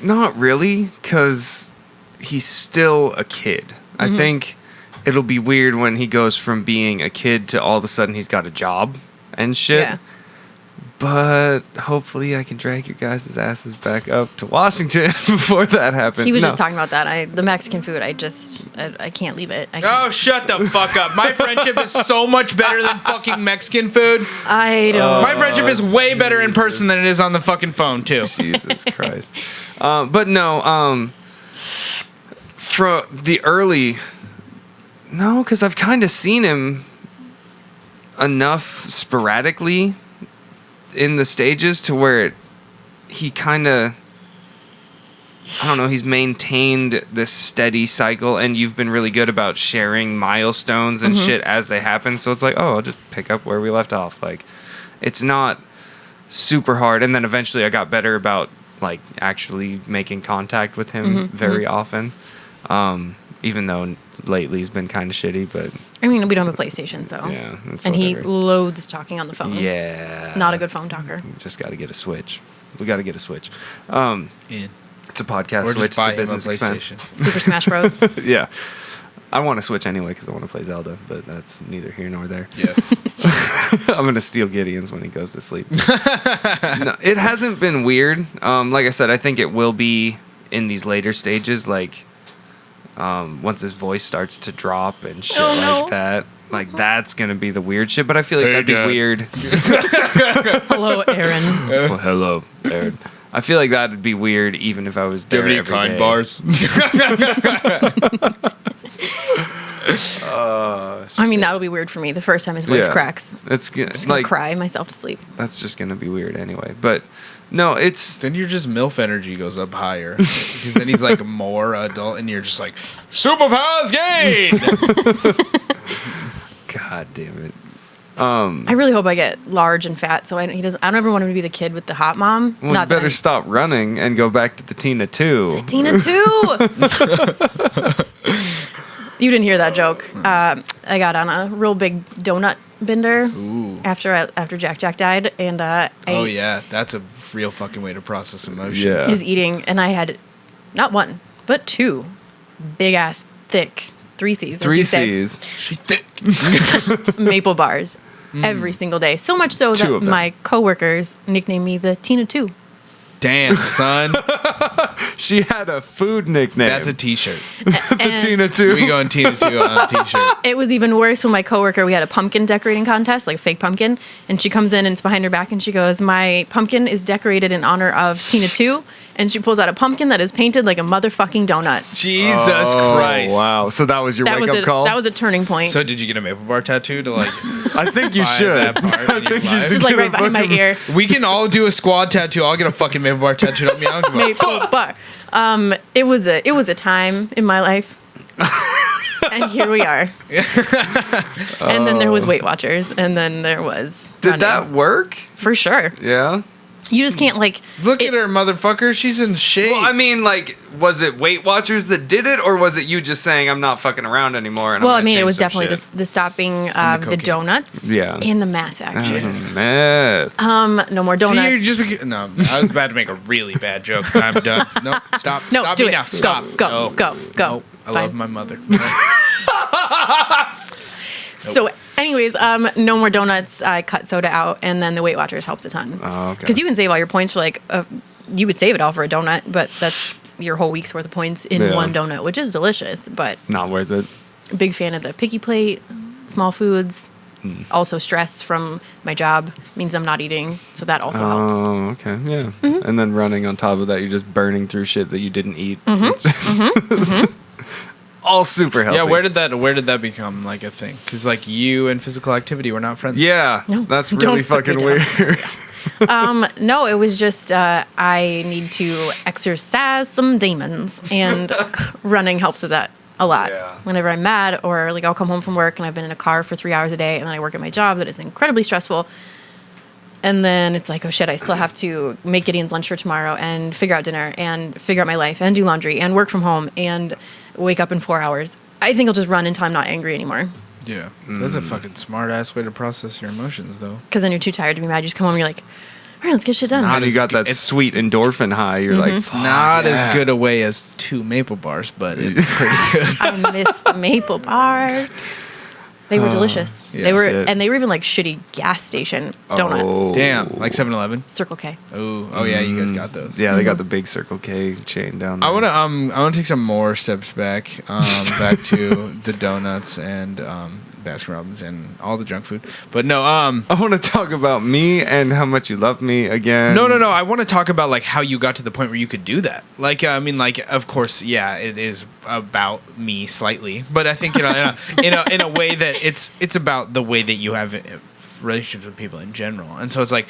Not really, because he's still a kid. I think it'll be weird when he goes from being a kid to all of a sudden he's got a job and shit. Yeah. But hopefully I can drag your guys' asses back up to Washington before that happens. He was No. just talking about that. The Mexican food. I can't leave it. I, Oh, can't. shut the fuck up. My friendship is so much better than fucking Mexican food. I don't. My friendship is way better in person than it is on the fucking phone, too. Jesus Christ. But no, from the early... No, because I've kind of seen him enough sporadically in the stages to where he kind of... I don't know, he's maintained this steady cycle, and you've been really good about sharing milestones and shit as they happen. So it's like, oh, I'll just pick up where we left off. Like, it's not super hard. And then eventually I got better about, like, actually making contact with him very often. Even though lately he's been kind of shitty, but... I mean, we don't have a PlayStation, so. Yeah, it's And he whatever. loathes talking on the phone. Yeah. Not a good phone talker. Just got to get a Switch. We got to get a Switch. In. It's a podcast Or Switch. just buy It's a him a business expense. PlayStation. Super Smash Bros. Yeah. I want to Switch anyway because I want to play Zelda, but that's neither here nor there. Yeah. I'm going to steal Gideon's when he goes to sleep. No, it hasn't been weird. Like I said, I think it will be in these later stages, like once his voice starts to drop and shit like that. Like, that's going to be the weird shit, but I feel like Hey, that'd be Dad. weird. Hello, Aaron. Well, hello, Aaron. I feel like that'd be weird even if I was Do you there have any every kind day. bars? I mean, that'll be weird for me. The first time his voice Yeah. cracks. It's I'm just going like to cry myself to sleep. that's just gonna be weird anyway. But no, it's Then your just MILF energy goes up higher. Because then he's like more adult and you're just like, superpowers gained! God. God damn it. I really hope I get large and fat, so I don't ever want him to be the kid with the hot mom. Well, Not you better that stop running and go back to the Tina 2. Tina too. You didn't hear that joke. I got on a real big donut bender after Jack died, and I Oh ate. yeah, that's a real fucking way to process emotions. Yeah. He was eating, and I had not one but two big ass thick 3 C's. as Three you say, C's. She thick. maple bars every single day. So much so Two that of them. my coworkers nicknamed me the Tina 2. Damn, son. She had a food nickname. That's a t-shirt. the Tina 2. We going Tina 2 on a t-shirt. It was even worse when my coworker, we had a pumpkin decorating contest, like a fake pumpkin, and she comes in and it's behind her back and she goes, "My pumpkin is decorated in honor of Tina 2," and she pulls out a pumpkin that is painted like a motherfucking donut. Jesus Oh, Christ. wow. So that was your That was wake-up call? that was a turning point. So did you get a maple bar tattoo to like I think you solidify should. that part in your life? Just like get a right behind my fucking- ear. We can all do a squad tattoo. I'll get a fucking maple bar tattoo on me. I don't give a Maple fuck. bar. It was a time in my life. And here we are. And then there was Weight Watchers, and then there was Did running. that work? For sure. Yeah. You just can't like Look it- at her, motherfucker. She's in shape. Well, I mean, like, was it Weight Watchers that did it, or was it you just saying, I'm not fucking around anymore? And Well, I'm I gonna mean, it change was some definitely shit? the stopping of the cocaine. donuts, Yeah. and the math actually. Meth. No more donuts. See, you're just no. I was about to make a really bad joke. I'm done. No, stop. no, stop do me it. now. Stop. Go, No. go. No. I love Fine. my mother. So, anyways, no more donuts. I cut soda out, and then the Weight Watchers helps a ton. Oh, okay. Because you can save all your points for like you would save it all for a donut, but that's your whole week's worth of points in Yeah. one donut, which is delicious. But Not worth it. big fan of the picky plate, small foods. Hmm. Also, stress from my job means I'm not eating, so that also helps. Oh, okay. Yeah. Mm-hmm. And then running on top of that, you're just burning through shit that you didn't eat. Mm-hmm. All super healthy. Yeah, where did that become like a thing? Because like you and physical activity were not friends. Yeah. No, That's don't really put me fucking down. weird. No, it was just I need to exercise some demons, and running helps with that a lot. Yeah. Whenever I'm mad, or like I'll come home from work and I've been in a car for 3 hours a day, and then I work at my job that is incredibly stressful. And then it's like, oh shit, I still have to make Gideon's lunch for tomorrow and figure out dinner and figure out my life and do laundry and work from home and wake up in 4 hours. I think I'll just run until I'm not angry anymore. Yeah. That's a fucking smart ass way to process your emotions, though. Because then you're too tired to be mad. You just come home and you're like, all right, let's get shit done. And you got that it's- sweet endorphin high. You're like, It's not as good a way as 2 maple bars, but it's pretty good. I miss the maple bars. They were delicious. yeah. They were, Shit. and they were even like shitty gas station donuts. Oh. Damn, like 7-Eleven. Circle K. Oh yeah, you guys got those. yeah, they got the big Circle K chain down there. I wanna take some more steps back, back to the donuts and Baskin Robbins and all the junk food. But no, I want to talk about me and how much you love me again. No. I want to talk about like how you got to the point where you could do that. Like, I mean, like, of course, yeah, it is about me slightly, but I think in a way that it's about the way that you have relationships with people in general. And so it's like,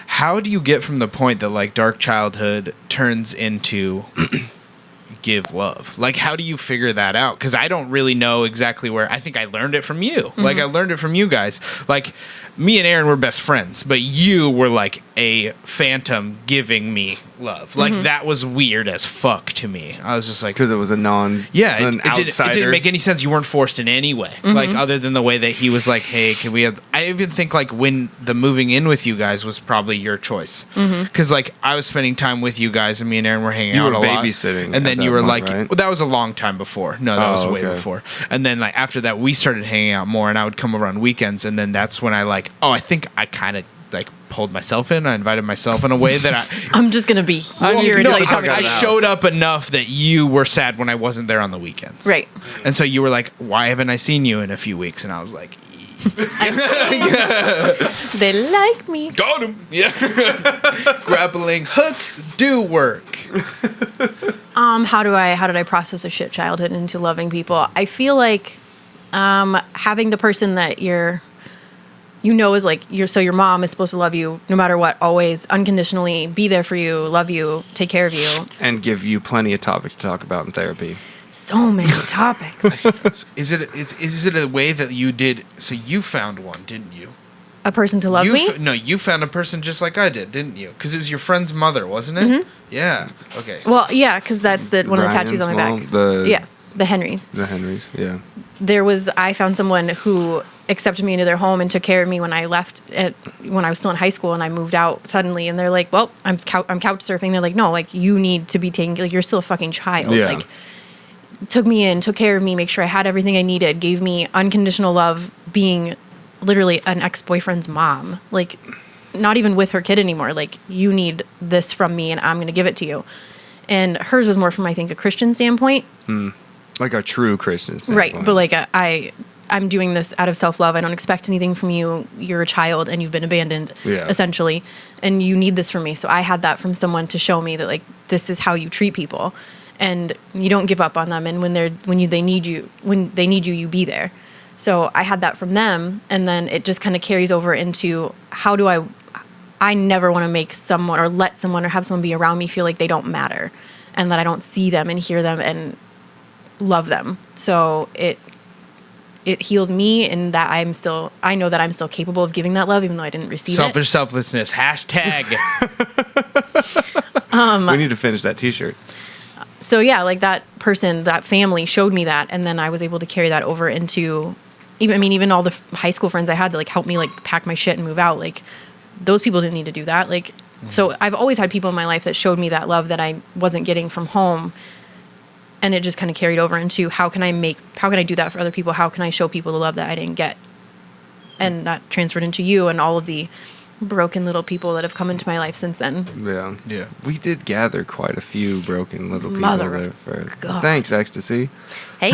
how do you get from the point that like dark childhood turns into give love? Like, how do you figure that out? Because I don't really know exactly where. I think I learned it from you. Like, I learned it from you guys. Like, me and Aaron were best friends, but you were like a phantom giving me love. Like, that was weird as fuck to me. I was just like, Because it was an it didn't make any sense. You weren't forced in any way, like other than the way that he was like, "Hey, can we have?" I even think like when the moving in with you guys was probably your choice, because like I was spending time with you guys, and me and Aaron were hanging You out were a lot. babysitting and at then that you were point, like, right? well, that was a long time before. No, that was way okay. before. And then like after that, we started hanging out more, and I would come over on weekends, and then that's when I like, oh, I think I kind of like pulled myself in. I invited myself in a way that I'm just gonna be here no, until you tell me. I to leave. showed up enough that you were sad when I wasn't there on the weekends. Right. And so you were like, why haven't I seen you in a few weeks? And I was like, They like me. got him. Yeah. Grappling hooks do work. How did I process a shit childhood into loving people? I feel like having the person that is like your mom is supposed to love you no matter what, always unconditionally be there for you, love you, take care of you. And give you plenty of topics to talk about in therapy. So many topics. Is it a way that you did? So you found one, didn't you? A person to love You me? No, you found a person just like I did, didn't you? Because it was your friend's mother, wasn't it? Mm-hmm. Yeah. Okay. Well, yeah, because that's one of the tattoos on my Ryan's back. mom, Yeah, the Henrys. The Henrys, yeah. I found someone who accepted me into their home and took care of me when I left when I was still in high school and I moved out suddenly. And they're like, well, I'm couch surfing. They're like, no, like you need to be taken, like you're still a fucking child. Yeah. Like took me in, took care of me, make sure I had everything I needed, gave me unconditional love, being literally an ex-boyfriend's mom. Like not even with her kid anymore. Like you need this from me and I'm going to give it to you. And hers was more from, I think, a Christian standpoint. Like a true Christian standpoint. Right, but like I'm doing this out of self-love. I don't expect anything from you. You're a child and you've been abandoned, essentially, and you need this from me. So I had that from someone to show me that like this is how you treat people, and you don't give up on them. And when they need you, you be there. So I had that from them, and then it just kind of carries over into how do I never want to make someone or let someone or have someone be around me feel like they don't matter, and that I don't see them and hear them and love them. So it heals me in that I know that I'm still capable of giving that love even though I didn't receive Selfish selflessness. #. We need to finish that t-shirt. So yeah, like that person, that family showed me that, and then I was able to carry that over into even all the high school friends I had to like help me like pack my shit and move out. Like those people didn't need to do that. Like so I've always had people in my life that showed me that love that I wasn't getting from home. And it just kind of carried over into how can I do that for other people? How can I show people the love that I didn't get? And that transferred into you and all of the broken little people that have come into my life since then. Yeah. Yeah. We did gather quite a few broken little people Mother there. of God. Thanks, Ecstasy. Hey.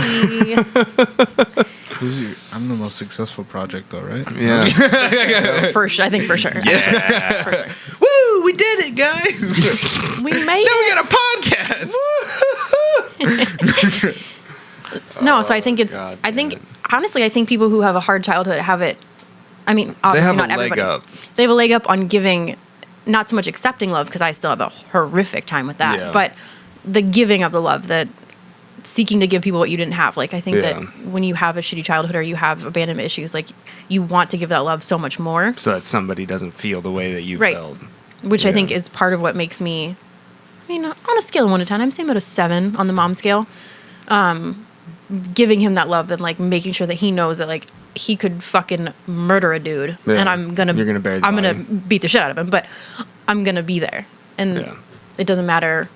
I'm the most successful project, though, right? Yeah. I think for sure. Yeah. For sure. Woo! We did it, guys. We made Now it. we got a podcast. No, so I think God I think damn it. honestly, I think people who have a hard childhood have it. I mean, They obviously have not a leg everybody. up. They have a leg up on giving, not so much accepting love because I still have a horrific time with that, Yeah. but the giving of the love, that seeking to give people what you didn't have. Like I think that Yeah. when you have a shitty childhood or you have abandonment issues, like you want to give that love so much more, So that somebody doesn't feel the way that you Right. felt. which I Yeah. think is part of what makes me. I mean, on a scale of 1 to 10, I'm saying about a 7 on the mom scale. Giving him that love and like making sure that he knows that like he could fucking murder a dude, Yeah. and I'm gonna bury the body. beat the shit out of him, but I'm gonna be there, and Yeah. it doesn't matter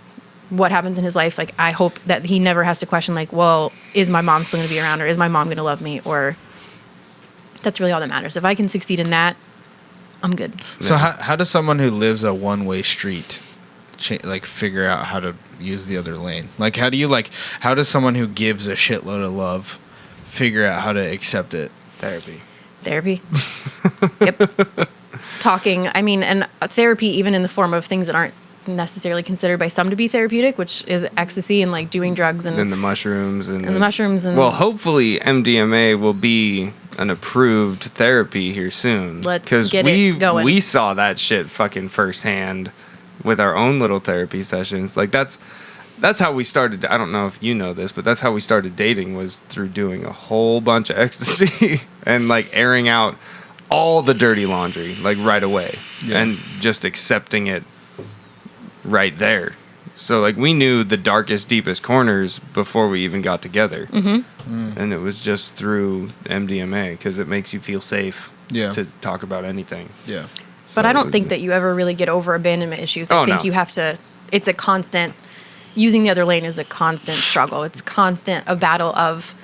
what happens in his life. Like I hope that he never has to question like, well, is my mom still gonna be around, or is my mom gonna love me, or that's really all that matters. If I can succeed in that, I'm good. So how does someone who lives a one-way street figure out how to use the other lane? Like how does someone who gives a shitload of love figure out how to accept it? Therapy. Yep. Talking. I mean, and therapy, even in the form of things that aren't necessarily considered by some to be therapeutic, which is ecstasy and like doing drugs and the mushrooms and the mushrooms and well, hopefully MDMA will be an approved therapy here soon. Let's get it going. We saw that shit fucking firsthand with our own little therapy sessions. Like that's how we started. I don't know if you know this, but that's how we started dating, was through doing a whole bunch of ecstasy and like airing out all the dirty laundry like right away and just accepting it right there. So like we knew the darkest, deepest corners before we even got together. And it was just through MDMA because it makes you feel safe to talk about anything. Yeah. But I don't think that you ever really get over abandonment issues. I think you have to, it's a constant, using the other lane is a constant struggle. It's constant, a battle of,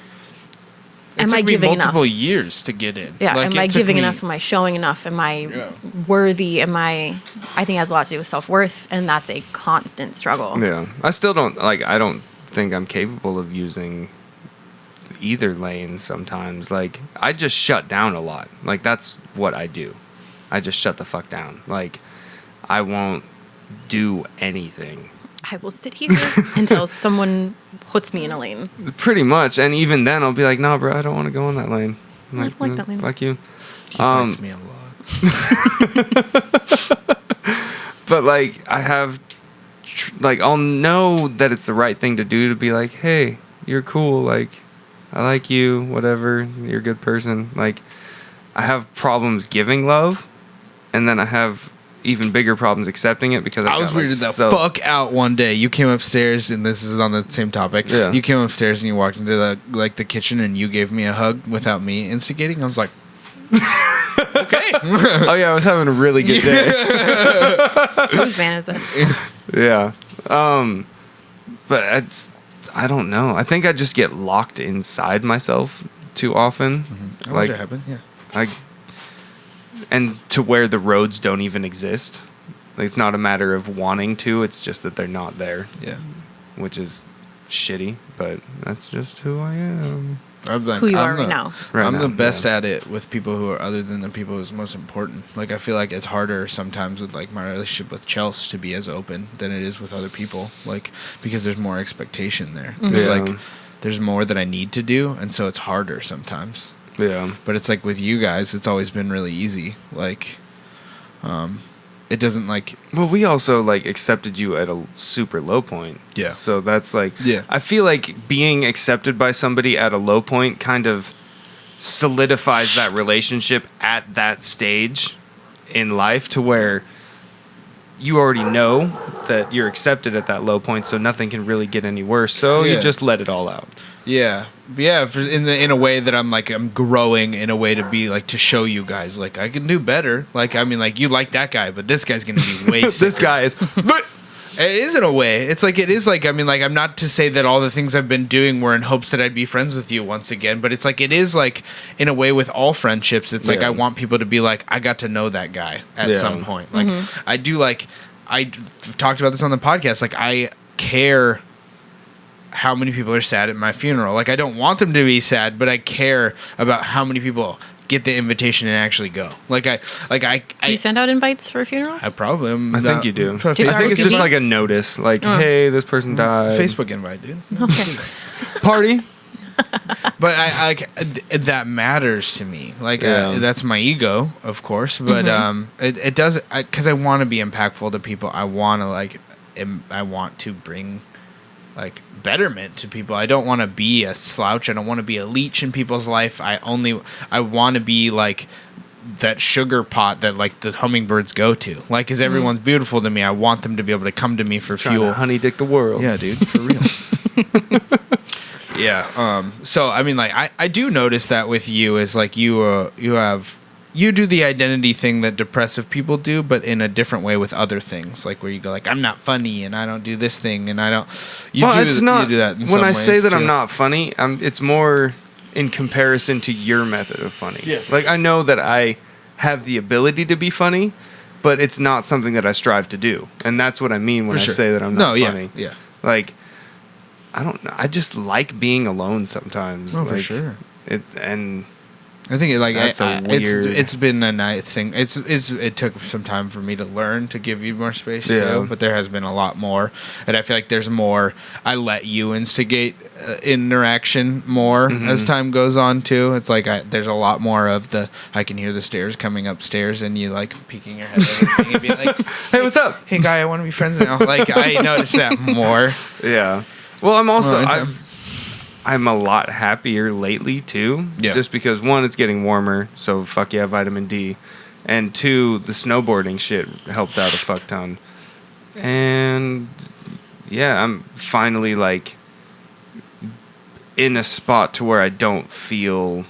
am I giving enough? multiple years to get in. Yeah, Like, am I it took giving me- enough? Am I showing enough? Am I worthy? I think it has a lot to do with self-worth, and that's a constant struggle. Yeah. I still don't, I don't think I'm capable of using either lane sometimes. Like, I just shut down a lot. Like, that's what I do. I just shut the fuck down. Like, I won't do anything. I will sit here until someone puts me in a lane. Pretty much. And even then, I'll be like, no, bro, I don't want to go in that lane. I'm I don't like that lane. Fuck you. He fights me a lot. But, like, I have, like, I'll know that it's the right thing to do to be like, hey, you're cool. Like, I like you, whatever. You're a good person. Like, I have problems giving love, and then I have even bigger problems accepting it because I was weirded the fuck out one day. You came upstairs, and this is on the same topic. Yeah. You came upstairs and you walked into the kitchen, and you gave me a hug without me instigating. I was like, okay. Oh yeah, I was having a really good day. Whose van is this? Yeah. But I don't know. I think I just get locked inside myself too often. I watch it happen. Yeah. And to where the roads don't even exist. Like, it's not a matter of wanting to, it's just that they're not there. Yeah. Which is shitty, but that's just who I am. Who you are right now. I'm the best at it with people who are other than the people who's most important. Like, I feel like it's harder sometimes with, like, my relationship with Chelsea to be as open than it is with other people. Like, because there's more expectation there. There's, like, there's more that I need to do, and so it's harder sometimes. Yeah. But it's like with you guys, it's always been really easy. Like, it doesn't like. Well, we also like accepted you at a super low point. Yeah. So that's like. Yeah. I feel like being accepted by somebody at a low point kind of solidifies that relationship at that stage in life to where you already know that you're accepted at that low point, so nothing can really get any worse. So you just let it all out. Yeah, yeah. In a way that I'm growing in a way to be like to show you guys like I can do better. Like, I mean, like, you like that guy, but this guy's gonna be way. This guy is. It is in a way. It's like it is like I mean like I'm not to say that all the things I've been doing were in hopes that I'd be friends with you once again, but it's like it is like in a way with all friendships. It's like I want people to be like I got to know that guy at some point. Like I do like I talked about this on the podcast. Like I care how many people are sad at my funeral. Like I don't want them to be sad, but I care about how many people get the invitation and actually go. Do you send out invites for funerals? I probably am. I think you do. I Facebook think it's just like a notice, like, hey, this person died. Facebook invite, dude. Okay. Party. But I that matters to me. Like that's my ego, of course. But it does because I want to be impactful to people. I want to bring like betterment to people. I don't want to be a slouch. I don't want to be a leech in people's life. I want to be like that sugar pot that like the hummingbirds go to. Like, because everyone's beautiful to me. I want them to be able to come to me for fuel. Honey dick the world. Yeah, dude, for real. Yeah. So I mean, like, I do notice that with you is like you do the identity thing that depressive people do, but in a different way with other things, like where you go like I'm not funny and I don't do this thing and I don't. You do that. In when I say that too. I'm not funny, it's more in comparison to your method of funny. Yeah. Like I know that I have the ability to be funny, but it's not something that I strive to do, and that's what I mean when I say that I'm not funny. Yeah. Like I don't know. I just like being alone sometimes. Oh, like, for sure. I think weird. it's been a nice thing. It took some time for me to learn to give you more space too, but there has been a lot more, and I feel like there's more. I let you instigate interaction more as time goes on too. It's like there's a lot more of I can hear the stairs coming upstairs, and you like peeking your head over and being like, "Hey, what's up? Hey, guy, I want to be friends now." Like I noticed that more. Yeah. Well, I'm also. I'm a lot happier lately too. Yeah. Just because one, it's getting warmer, so fuck yeah, vitamin D, and two, the snowboarding shit helped out a fuck ton, and yeah, I'm finally like in a spot to where I don't feel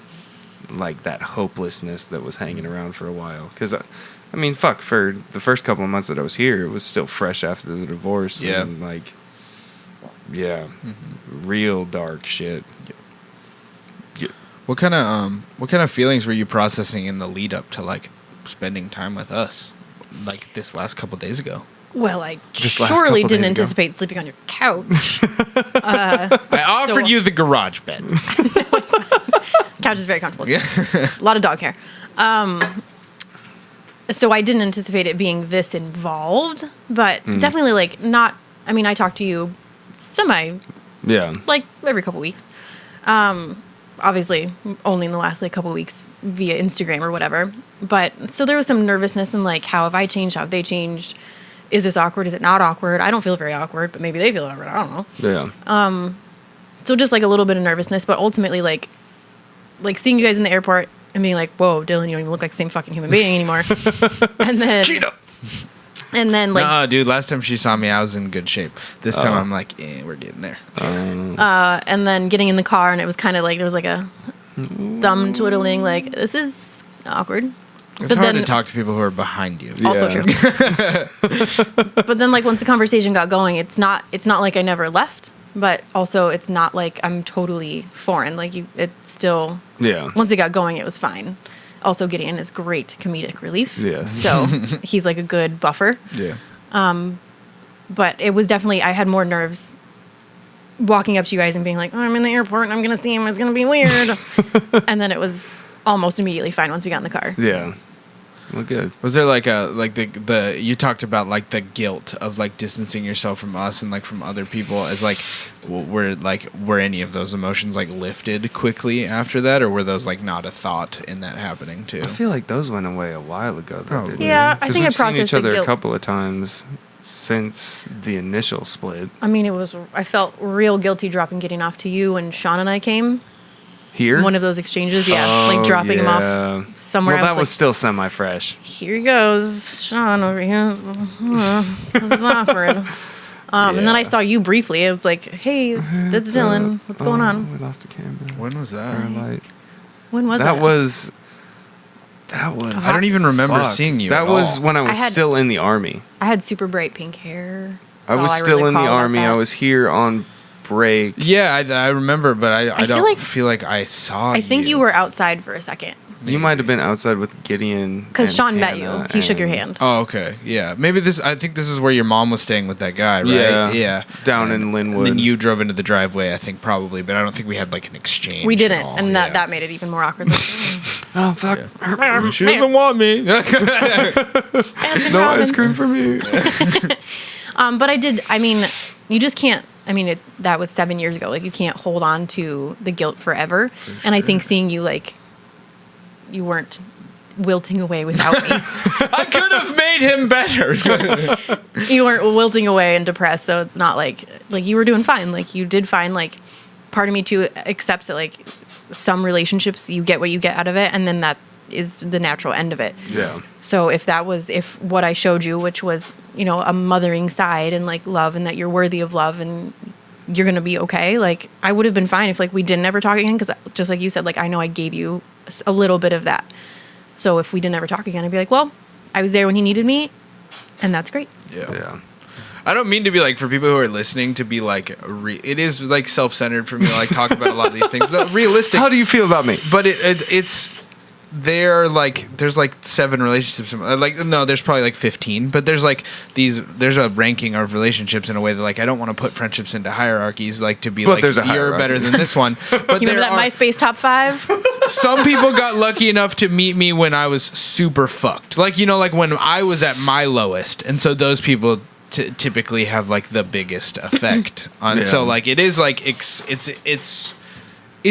like that hopelessness that was hanging around for a while. Because I mean, fuck, for the first couple of months that I was here, it was still fresh after the divorce. Yeah. And like. Yeah, real dark shit. Yeah. What kind of feelings were you processing in the lead up to like spending time with us, like this last couple days ago? Well, I surely didn't anticipate sleeping on your couch. I offered you the garage bed. Couch is very comfortable. Yeah. A lot of dog hair. So I didn't anticipate it being this involved, but definitely like not. I mean, I talked to you. Like every couple weeks. Obviously, only in the last like couple weeks via Instagram or whatever. But so there was some nervousness and like, how have I changed? How have they changed? Is this awkward? Is it not awkward? I don't feel very awkward, but maybe they feel awkward. I don't know. Yeah. So just like a little bit of nervousness, but ultimately like seeing you guys in the airport and being like, whoa, Dylan, you don't even look like the same fucking human being anymore. And then like, no, dude, last time she saw me, I was in good shape. This time I'm like, we're getting there. and then getting in the car, and it was kind of like there was like a thumb twiddling, like this is awkward. It's hard to talk to people who are behind you. Also true. But then like once the conversation got going, it's not like I never left, but also it's not like I'm totally foreign. Like it's still, once it got going, it was fine. Also, Gideon is great comedic relief. Yes. So he's like a good buffer. Yeah. But it was definitely, I had more nerves walking up to you guys and being like, oh, I'm in the airport and I'm going to see him. It's going to be weird. And then it was almost immediately fine once we got in the car. Yeah. Well, good. Was there like the you talked about like the guilt of like distancing yourself from us and like from other people as like were any of those emotions like lifted quickly after that, or were those like not a thought in that happening too? I feel like those went away a while ago. Though, didn't Yeah, they? I think I 'Cause we've seen processed each other the guilt. a couple of times since the initial split. I mean, I felt real guilty dropping Gideon off to you, and Sean and I came. Here? One of those exchanges, like dropping him off somewhere well, else. that was still semi-fresh. Here he goes, Sean over here. This is awkward. And then I saw you briefly. It was like, hey, that's Dylan. What's going on? We lost a camera. When was that? Or a light. When was that? That was. I don't even remember seeing you. That at was all. when I was still in the Army. I had super bright pink hair. I was still in the Army. I was here on break. Yeah, I remember, but I don't feel like I saw you. I think you were outside for a second. You might have been outside with Gideon. Because Sean met you. He shook your hand. Oh, okay. Yeah. Maybe I think this is where your mom was staying with that guy, right? Yeah. Down in Linwood. And then you drove into the driveway, I think, probably, but I don't think we had like an exchange. We didn't, at all. and that made it even more awkward. Oh, fuck. Yeah. She doesn't want me. No ice cream for me. But I mean, you just can't. I mean, that was 7 years ago. Like, you can't hold on to the guilt forever. And I think seeing you, like, you weren't wilting away without me. I could have made him better. You weren't wilting away and depressed, so it's not like you were doing fine. Like, you did fine. Like, part of me, too, accepts that, like, some relationships, you get what you get out of it, and then that is the natural end of it. Yeah. So if what I showed you, which was, a mothering side and like love, and that you're worthy of love and you're going to be okay, like I would have been fine if like we didn't ever talk again. Cause just like you said, like, I know I gave you a little bit of that. So if we didn't ever talk again, I'd be like, well, I was there when he needed me, and that's great. Yeah. I don't mean to be like, for people who are listening, to be like, it is like self-centered for me to like talk about a lot of these things. Realistic. How do you feel about me? But it's there's like 7 relationships. Like, no, there's probably like 15. But there's like there's a ranking of relationships in a way that like I don't want to put friendships into hierarchies, like to be but like there's a you're hierarchy. better than this one. But You remember that MySpace top 5? Some people got lucky enough to meet me when I was super fucked. Like, like when I was at my lowest, and so those people typically have like the biggest effect on. So like it is like it's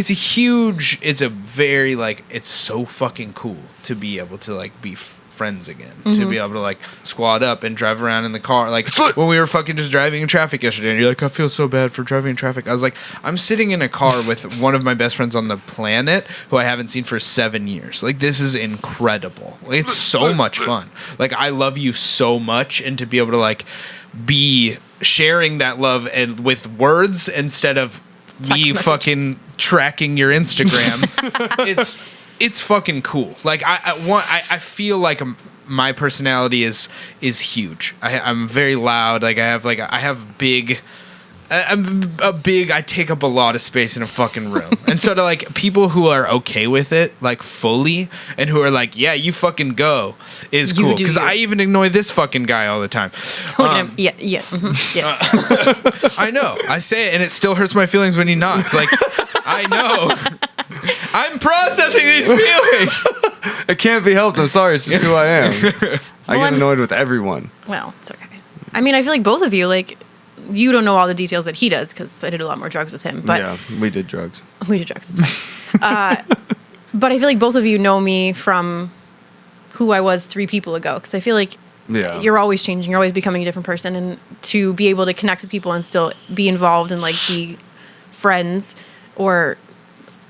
a huge, it's a very like, it's so fucking cool to be able to like be friends again, to be able to like squad up and drive around in the car. Like when we were fucking just driving in traffic yesterday, and you're like, I feel so bad for driving in traffic. I was like, I'm sitting in a car with one of my best friends on the planet who I haven't seen for 7 years. Like, this is incredible. Like, it's so much fun. Like, I love you so much, and to be able to like be sharing that love and with words instead of me fucking tracking your Instagram. it's fucking cool. Like I feel like my personality is huge. I'm very loud. Like I take up a lot of space in a fucking room. And so to like people who are okay with it, like fully, and who are like, yeah, you fucking go, is cool. Because I even annoy this fucking guy all the time. Look at him. Yeah. I know. I say it and it still hurts my feelings when he nods. Like, I know. I'm processing these feelings. It can't be helped. I'm sorry. It's just who I am. I get annoyed with everyone. Well, it's okay. I mean, I feel like both of you, like, you don't know all the details that he does, because I did a lot more drugs with him. But yeah, we did drugs. We did drugs. It's fine. But I feel like both of you know me from who I was 3 people ago, because I feel like you're always changing. You're always becoming a different person. And to be able to connect with people and still be involved and like be friends or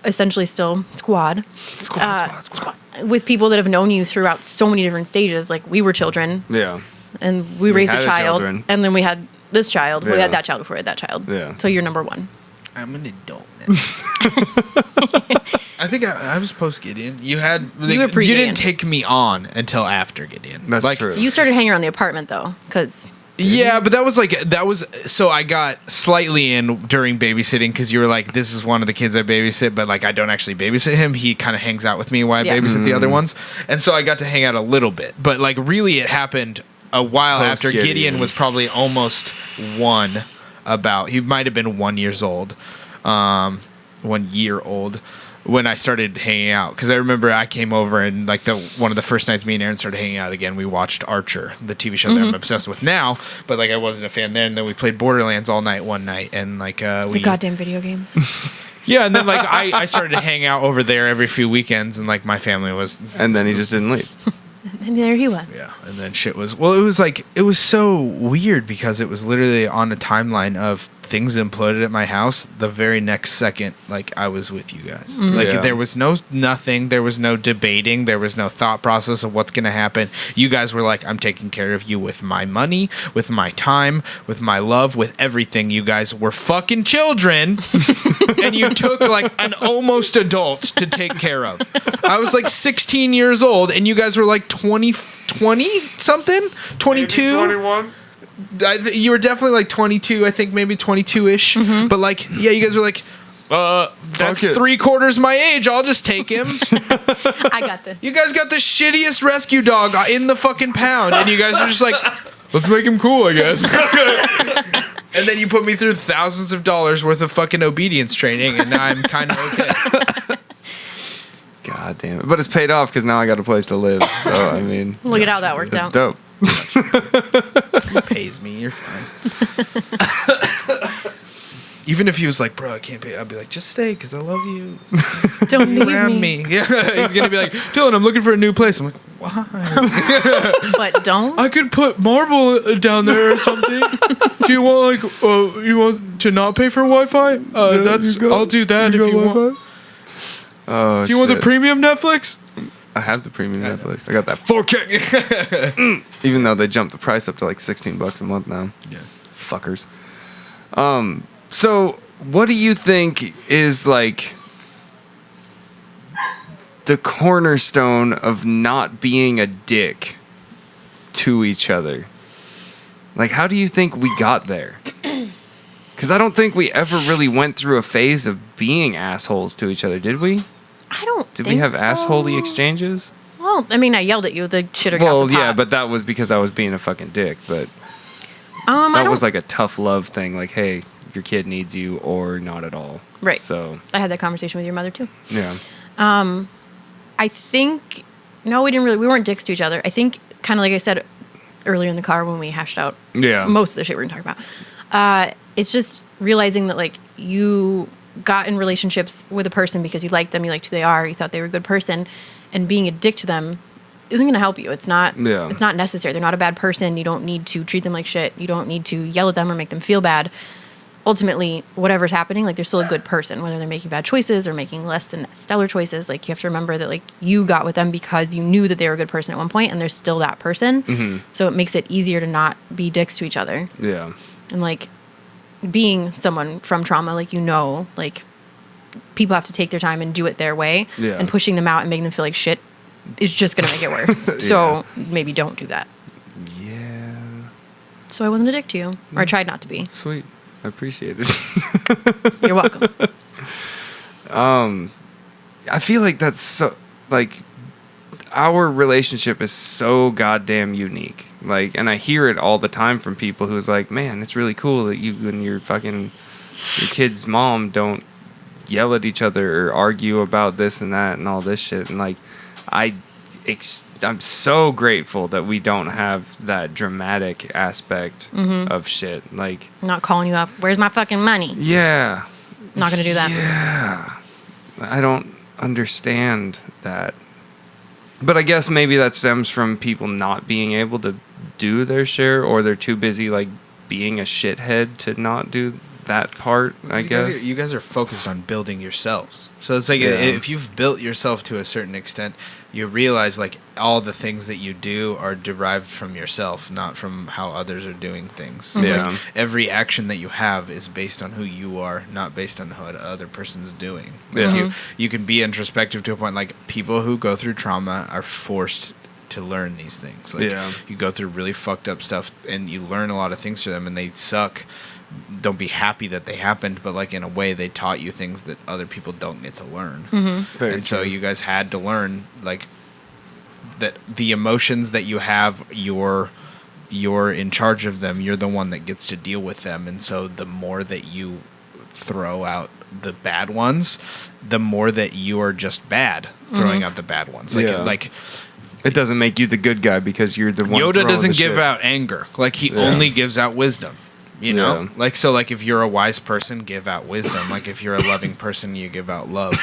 essentially still squad. Squad. With people that have known you throughout so many different stages. Like we were children Yeah. and we raised a had child children. and then we had this child. We Yeah. had that child before we had that child. Yeah. So you're number one. I'm an adult now. I think I was post Gideon. You were pre-Gideon. didn't take me on until after Gideon. That's like, true. You started hanging around the apartment though, because Yeah, but that was so I got slightly in during babysitting because you were like, this is one of the kids I babysit, but like I don't actually babysit him. He kind of hangs out with me while I Yeah. babysit the other ones, and so I got to hang out a little bit. But like really, it happened a while after Post-Gideon. Gideon was probably almost one. He might have been 1 year old, 1 year old. When I started hanging out, because I remember I came over and like one of the first nights me and Aaron started hanging out again, we watched Archer, the TV show that I'm obsessed with now. But like I wasn't a fan then. And then we played Borderlands all night one night, and like the goddamn video games. yeah, and then like I started to hang out over there every few weekends, and like my family was And then he just didn't leave. And there he was. yeah, and then shit was it was so weird because it was literally on a timeline of things imploded at my house the very next second like I was with you guys. Like Yeah. there was nothing, there was no debating, there was no thought process of what's going to happen. You guys were like, I'm taking care of you with my money, with my time, with my love, with everything. You guys were fucking children and you took like an almost adult to take care of. I was like 16 years old and you guys were like 20 something, 22. 21. You were definitely like 22, I think maybe 22-ish. But like, yeah, you guys were like, that's Fuck it. 3/4 my age. I'll just take him. I got this. You guys got the shittiest rescue dog in the fucking pound, and you guys were just like, let's make him cool, I guess. And then you put me through thousands of dollars worth of fucking obedience training, and now I'm kind of okay. God damn it. But it's paid off because now I got a place to live. So, I mean, Look at how that worked it's out. dope. He pays me. You're fine. Even if he was like, bro, I can't pay, I'd be like, just stay because I love you. Don't Be leave around me. me. Yeah, he's gonna be like, Dylan, I'm looking for a new place. I'm like, why? But don't. I could put marble down there or something. Do you want you want to not pay for Wi-Fi? I'll do that if you want. Oh, Do you want the premium Netflix? I have the premium Netflix. I got that 4K. Even though they jumped the price up to like $16 a month now. Yeah. Fuckers. So what do you think is like the cornerstone of not being a dick to each other? Like, how do you think we got there? Because I don't think we ever really went through a phase of being assholes to each other, did we? I don't. Did think we have so. assholey exchanges? Well, I mean, I yelled at you. The shitter got Well, the yeah, pop. but that was because I was being a fucking dick. But I that don't. was like a tough love thing. Like, hey, your kid needs you or not at all. Right. So, I had that conversation with your mother too. yeah. I think no, we didn't really. We weren't dicks to each other. I think kind of like I said earlier in the car when we hashed out Yeah. most of the shit we're gonna talk about. It's just realizing that like you got in relationships with a person because you liked them, you liked who they are, you thought they were a good person, and being a dick to them isn't going to help you. It's not. Yeah. It's not necessary. They're not a bad person. You don't need to treat them like shit. You don't need to yell at them or make them feel bad. Ultimately, whatever's happening, like they're still a good person, whether they're making bad choices or making less than stellar choices. Like you have to remember that like you got with them because you knew that they were a good person at one point, and they're still that person. So it makes it easier to not be dicks to each other. Yeah. And like being someone from trauma, like like people have to take their time and do it their way. Yeah. And pushing them out and making them feel like shit is just gonna make it worse. So maybe don't do that. Yeah. So I wasn't a dick to you, or I tried not to be. Sweet. I appreciate it. You're welcome. I feel like that's so, like, our relationship is so goddamn unique. Like, and I hear it all the time from people who's like, man, it's really cool that you and your kid's mom don't yell at each other or argue about this and that and all this shit. And like, I'm so grateful that we don't have that dramatic aspect of shit. Like, I'm not calling you up. Where's my fucking money? yeah. Not gonna do that. Yeah. I don't understand that. But I guess maybe that stems from people not being able to do their share, or they're too busy like being a shithead to not do that part, I guess. You guys are focused on building yourselves. So it's like if you've built yourself to a certain extent, you realize like all the things that you do are derived from yourself, not from how others are doing things. So like every action that you have is based on who you are, not based on what other person's doing. Like you can be introspective to a point. Like people who go through trauma are forced to learn these things. Like you go through really fucked up stuff and you learn a lot of things from them, and they suck. Don't be happy that they happened, but like in a way they taught you things that other people don't get to learn. And so you guys had to learn like that the emotions that you have, you're in charge of them. You're the one that gets to deal with them. And so the more that you throw out the bad ones, the more that you are just bad throwing out the bad ones. Like it doesn't make you the good guy because you're the one. Yoda doesn't give out anger. Like he only gives out wisdom. You know, like, so like if you're a wise person, give out wisdom. Like if you're a loving person, you give out love.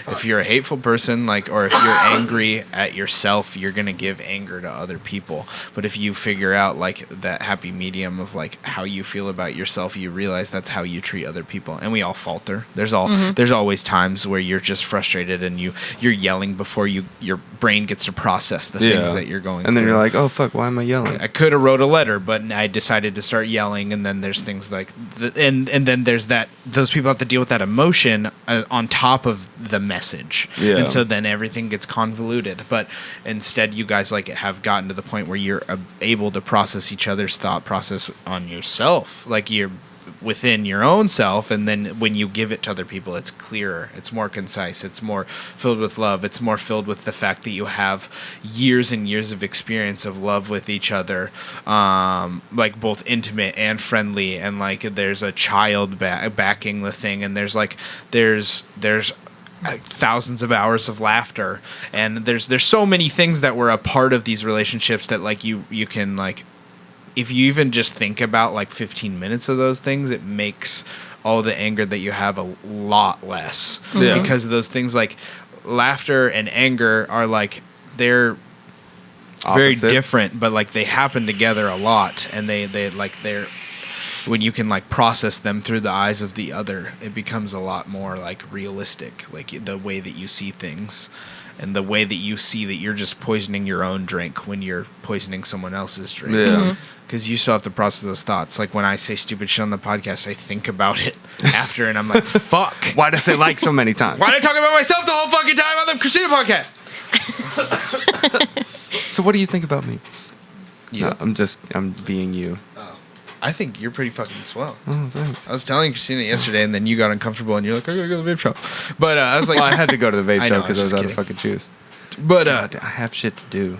If you're a hateful person, like, or if you're angry at yourself, you're going to give anger to other people. But if you figure out like that happy medium of like how you feel about yourself, you realize that's how you treat other people. And we all falter. There's always times where you're just frustrated and you're yelling before your brain gets to process the things that you're going through. And then you're like, oh fuck, why am I yelling? I could have wrote a letter, but I decided to start yelling, and then there's things like and then there's those people have to deal with that emotion on top of the message, and so then everything gets convoluted. But instead, you guys like have gotten to the point where you're able to process each other's thought process on yourself, like you're within your own self, and then when you give it to other people, it's clearer, it's more concise, it's more filled with love, it's more filled with the fact that you have years and years of experience of love with each other, like both intimate and friendly, and like there's a child backing the thing, and there's thousands of hours of laughter, and there's so many things that were a part of these relationships that like you can like, if you even just think about like 15 minutes of those things, it makes all the anger that you have a lot less. Because those things like laughter and anger are like, they're opposites. Very different, but like they happen together a lot, and they're when you can like process them through the eyes of the other, it becomes a lot more like realistic, like the way that you see things. And the way that you see that you're just poisoning your own drink when you're poisoning someone else's drink. Because you still have to process those thoughts. Like when I say stupid shit on the podcast, I think about it after, and I'm like, fuck. Why did I say like so many times? Why did I talk about myself the whole fucking time on the Christina podcast? So what do you think about me? You? No, I'm being you. Oh. I think you're pretty fucking swell. Oh, thanks. I was telling Christina yesterday, and then you got uncomfortable, and you're like, I gotta go to the vape shop. But I was like... Well, I had to go to the vape shop because I was out kidding. of fucking shoes. But I have shit to do.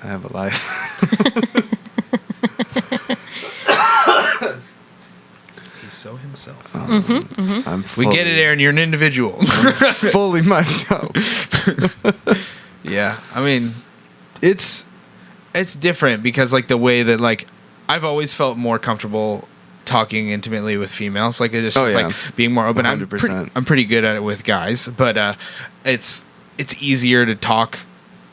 I have a life. He's so himself. We get it, Aaron. You're an individual. I'm fully myself. Yeah. I mean, it's different because, like, the way that, like, I've always felt more comfortable talking intimately with females. Like, it's just like being more open. 100%. I'm pretty good at it with guys, but it's easier to talk,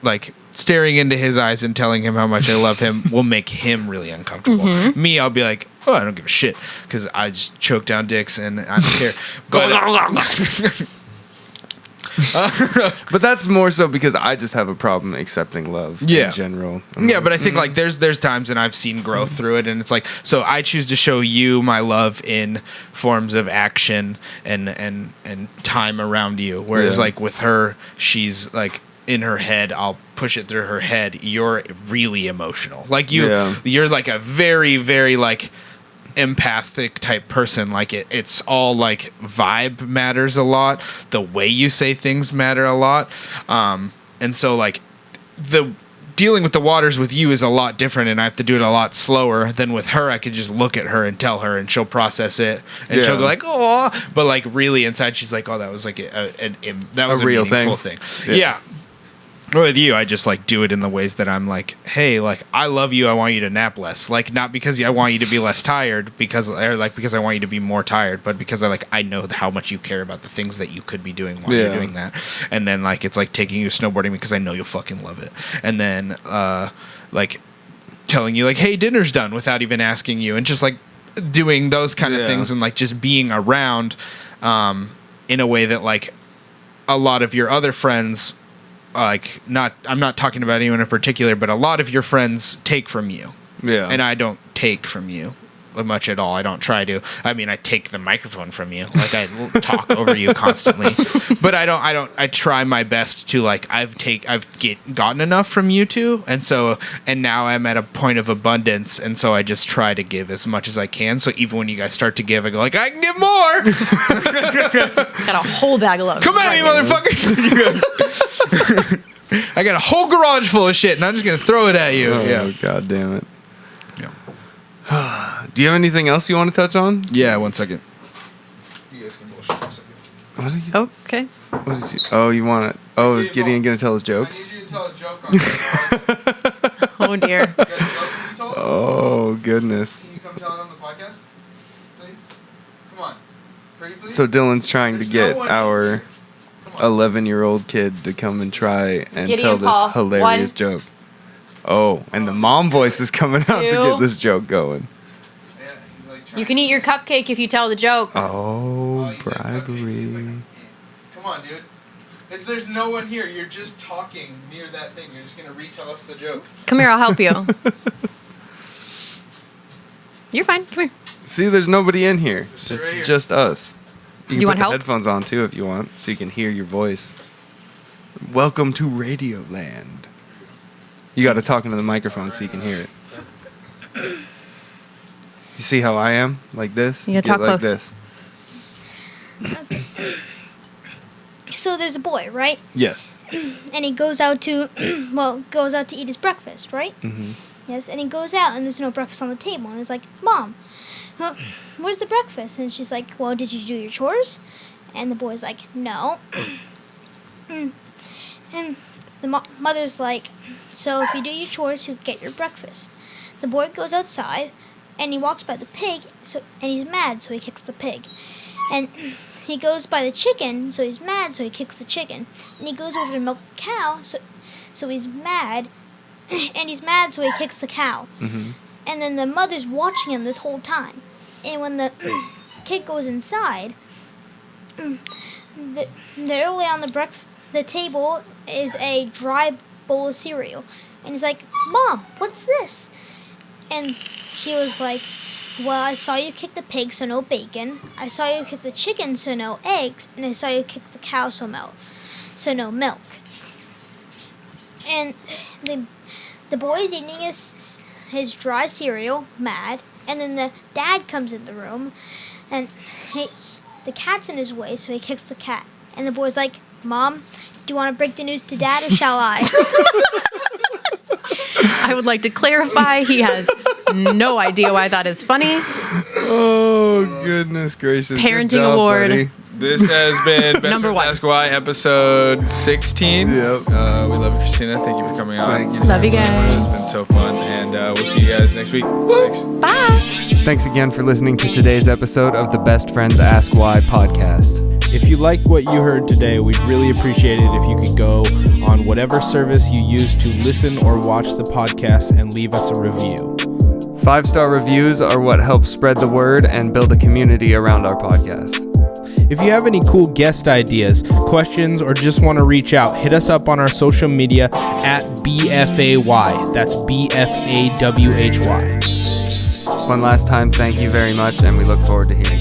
like, staring into his eyes and telling him how much I love him will make him really uncomfortable. Me, I'll be like, oh, I don't give a shit because I just choke down dicks and I don't care. But but that's more so because I just have a problem accepting love in general. But I think like there's times, and I've seen growth through it, and it's like, so I choose to show you my love in forms of action and time around you, whereas like with her, she's like in her head, I'll push it through her head. You're really emotional, like you're like a very, very like empathic type person. Like it's all like vibe matters a lot, the way you say things matter a lot, and so like the dealing with the waters with you is a lot different, and I have to do it a lot slower than with her. I could just look at her and tell her, and she'll process it, and she'll go like, oh, but like really inside she's like, oh, that was like that was a real meaningful thing. Yeah. With you, I just like do it in the ways that I'm like, hey, like I love you. I want you to nap less. Like not because I want you to be less tired, because I want you to be more tired, but because I know how much you care about the things that you could be doing while you're doing that. And then like it's like taking you snowboarding because I know you'll fucking love it. And then like telling you like, hey, dinner's done without even asking you, and just like doing those kind of Yeah. things and like just being around in a way that like a lot of your other friends, like I'm not talking about anyone in particular, but a lot of your friends take from you. Yeah. And I don't take from you much at all. I don't try to. I mean, I take the microphone from you. Like I talk over you constantly, but I try my best to like, I've gotten enough from you two. And now I'm at a point of abundance. And so I just try to give as much as I can. So even when you guys start to give, I go like, I can give more. Got a whole bag of love. Come at me, motherfucker. I got a whole garage full of shit and I'm just going to throw it at you. Oh, Yeah. God damn it. Yeah. Do you have anything else you want to touch on? Yeah, 1 second. You guys can bullshit for a second. What did you, Okay. what did you, oh, you want it? Oh, is Gideon going to tell his joke? I need you to tell a joke on this. Oh dear. You got a joke to be told? Oh, goodness. Can you come tell it on the podcast, please? Come on. Pretty please? So Dylan's trying to There's get no one in our here. Come on. 11-year-old kid to come and try and Gideon tell this Paul, hilarious 1. joke. Oh, and the mom voice is coming out to 2. get this joke going. Yeah, he's like trying You can eat your cupcake if you tell the joke. Oh, you said cupcake. He's like, bribery. Come on, dude. There's no one here. You're just talking near that thing. You're just going to retell us the joke. Come here, I'll help you. You're fine. Come here. See, there's nobody in here. Just It's right here. just us. You can You put want the help? headphones on too if you want, so you can hear your voice. Welcome to Radio Land. You got to talk into the microphone so you can hear it. You see how I am? Like this? You gotta Get talk like close. this. So there's a boy, right? Yes. And he goes out to, goes out to eat his breakfast, right? Mm-hmm. Yes, and he goes out and there's no breakfast on the table. And he's like, Mom, where's the breakfast? And she's like, well, did you do your chores? And the boy's like, no. And the mother's like, so if you do your chores, you get your breakfast. The boy goes outside and he walks by the pig, and he's mad, so he kicks the pig. And he goes by the chicken, so he's mad, so he kicks the chicken. And he goes over to milk the cow, so he's mad, and he's mad, so he kicks the cow. Mm-hmm. And then the mother's watching him this whole time. And when the kid goes inside, there on the table is a dry bowl of cereal. And he's like, Mom, what's this? And she was like, well, I saw you kick the pig, so no bacon. I saw you kick the chicken, so no eggs. And I saw you kick the cow, so no milk. And the boy's eating his dry cereal, mad. And then the dad comes in the room, and the cat's in his way, so he kicks the cat. And the boy's like, Mom, do you want to break the news to Dad, or shall I? I would like to clarify, he has no idea why that is funny. Oh, goodness gracious. Good Parenting job, award. buddy. This has been Best Number Friends 1. Ask Why, episode 16. Yep. We love you, Christina. Thank you for coming on. Thank you. Love you guys. It's been so fun, and we'll see you guys next week. Thanks. Bye. Thanks again for listening to today's episode of the Best Friends Ask Why podcast. If you like what you heard today, we'd really appreciate it if you could go on whatever service you use to listen or watch the podcast and leave us a review. 5-star reviews are what helps spread the word and build a community around our podcast. If you have any cool guest ideas, questions, or just want to reach out, hit us up on our social media at BFAY. That's BFAWHY. One last time, thank you very much, and we look forward to hearing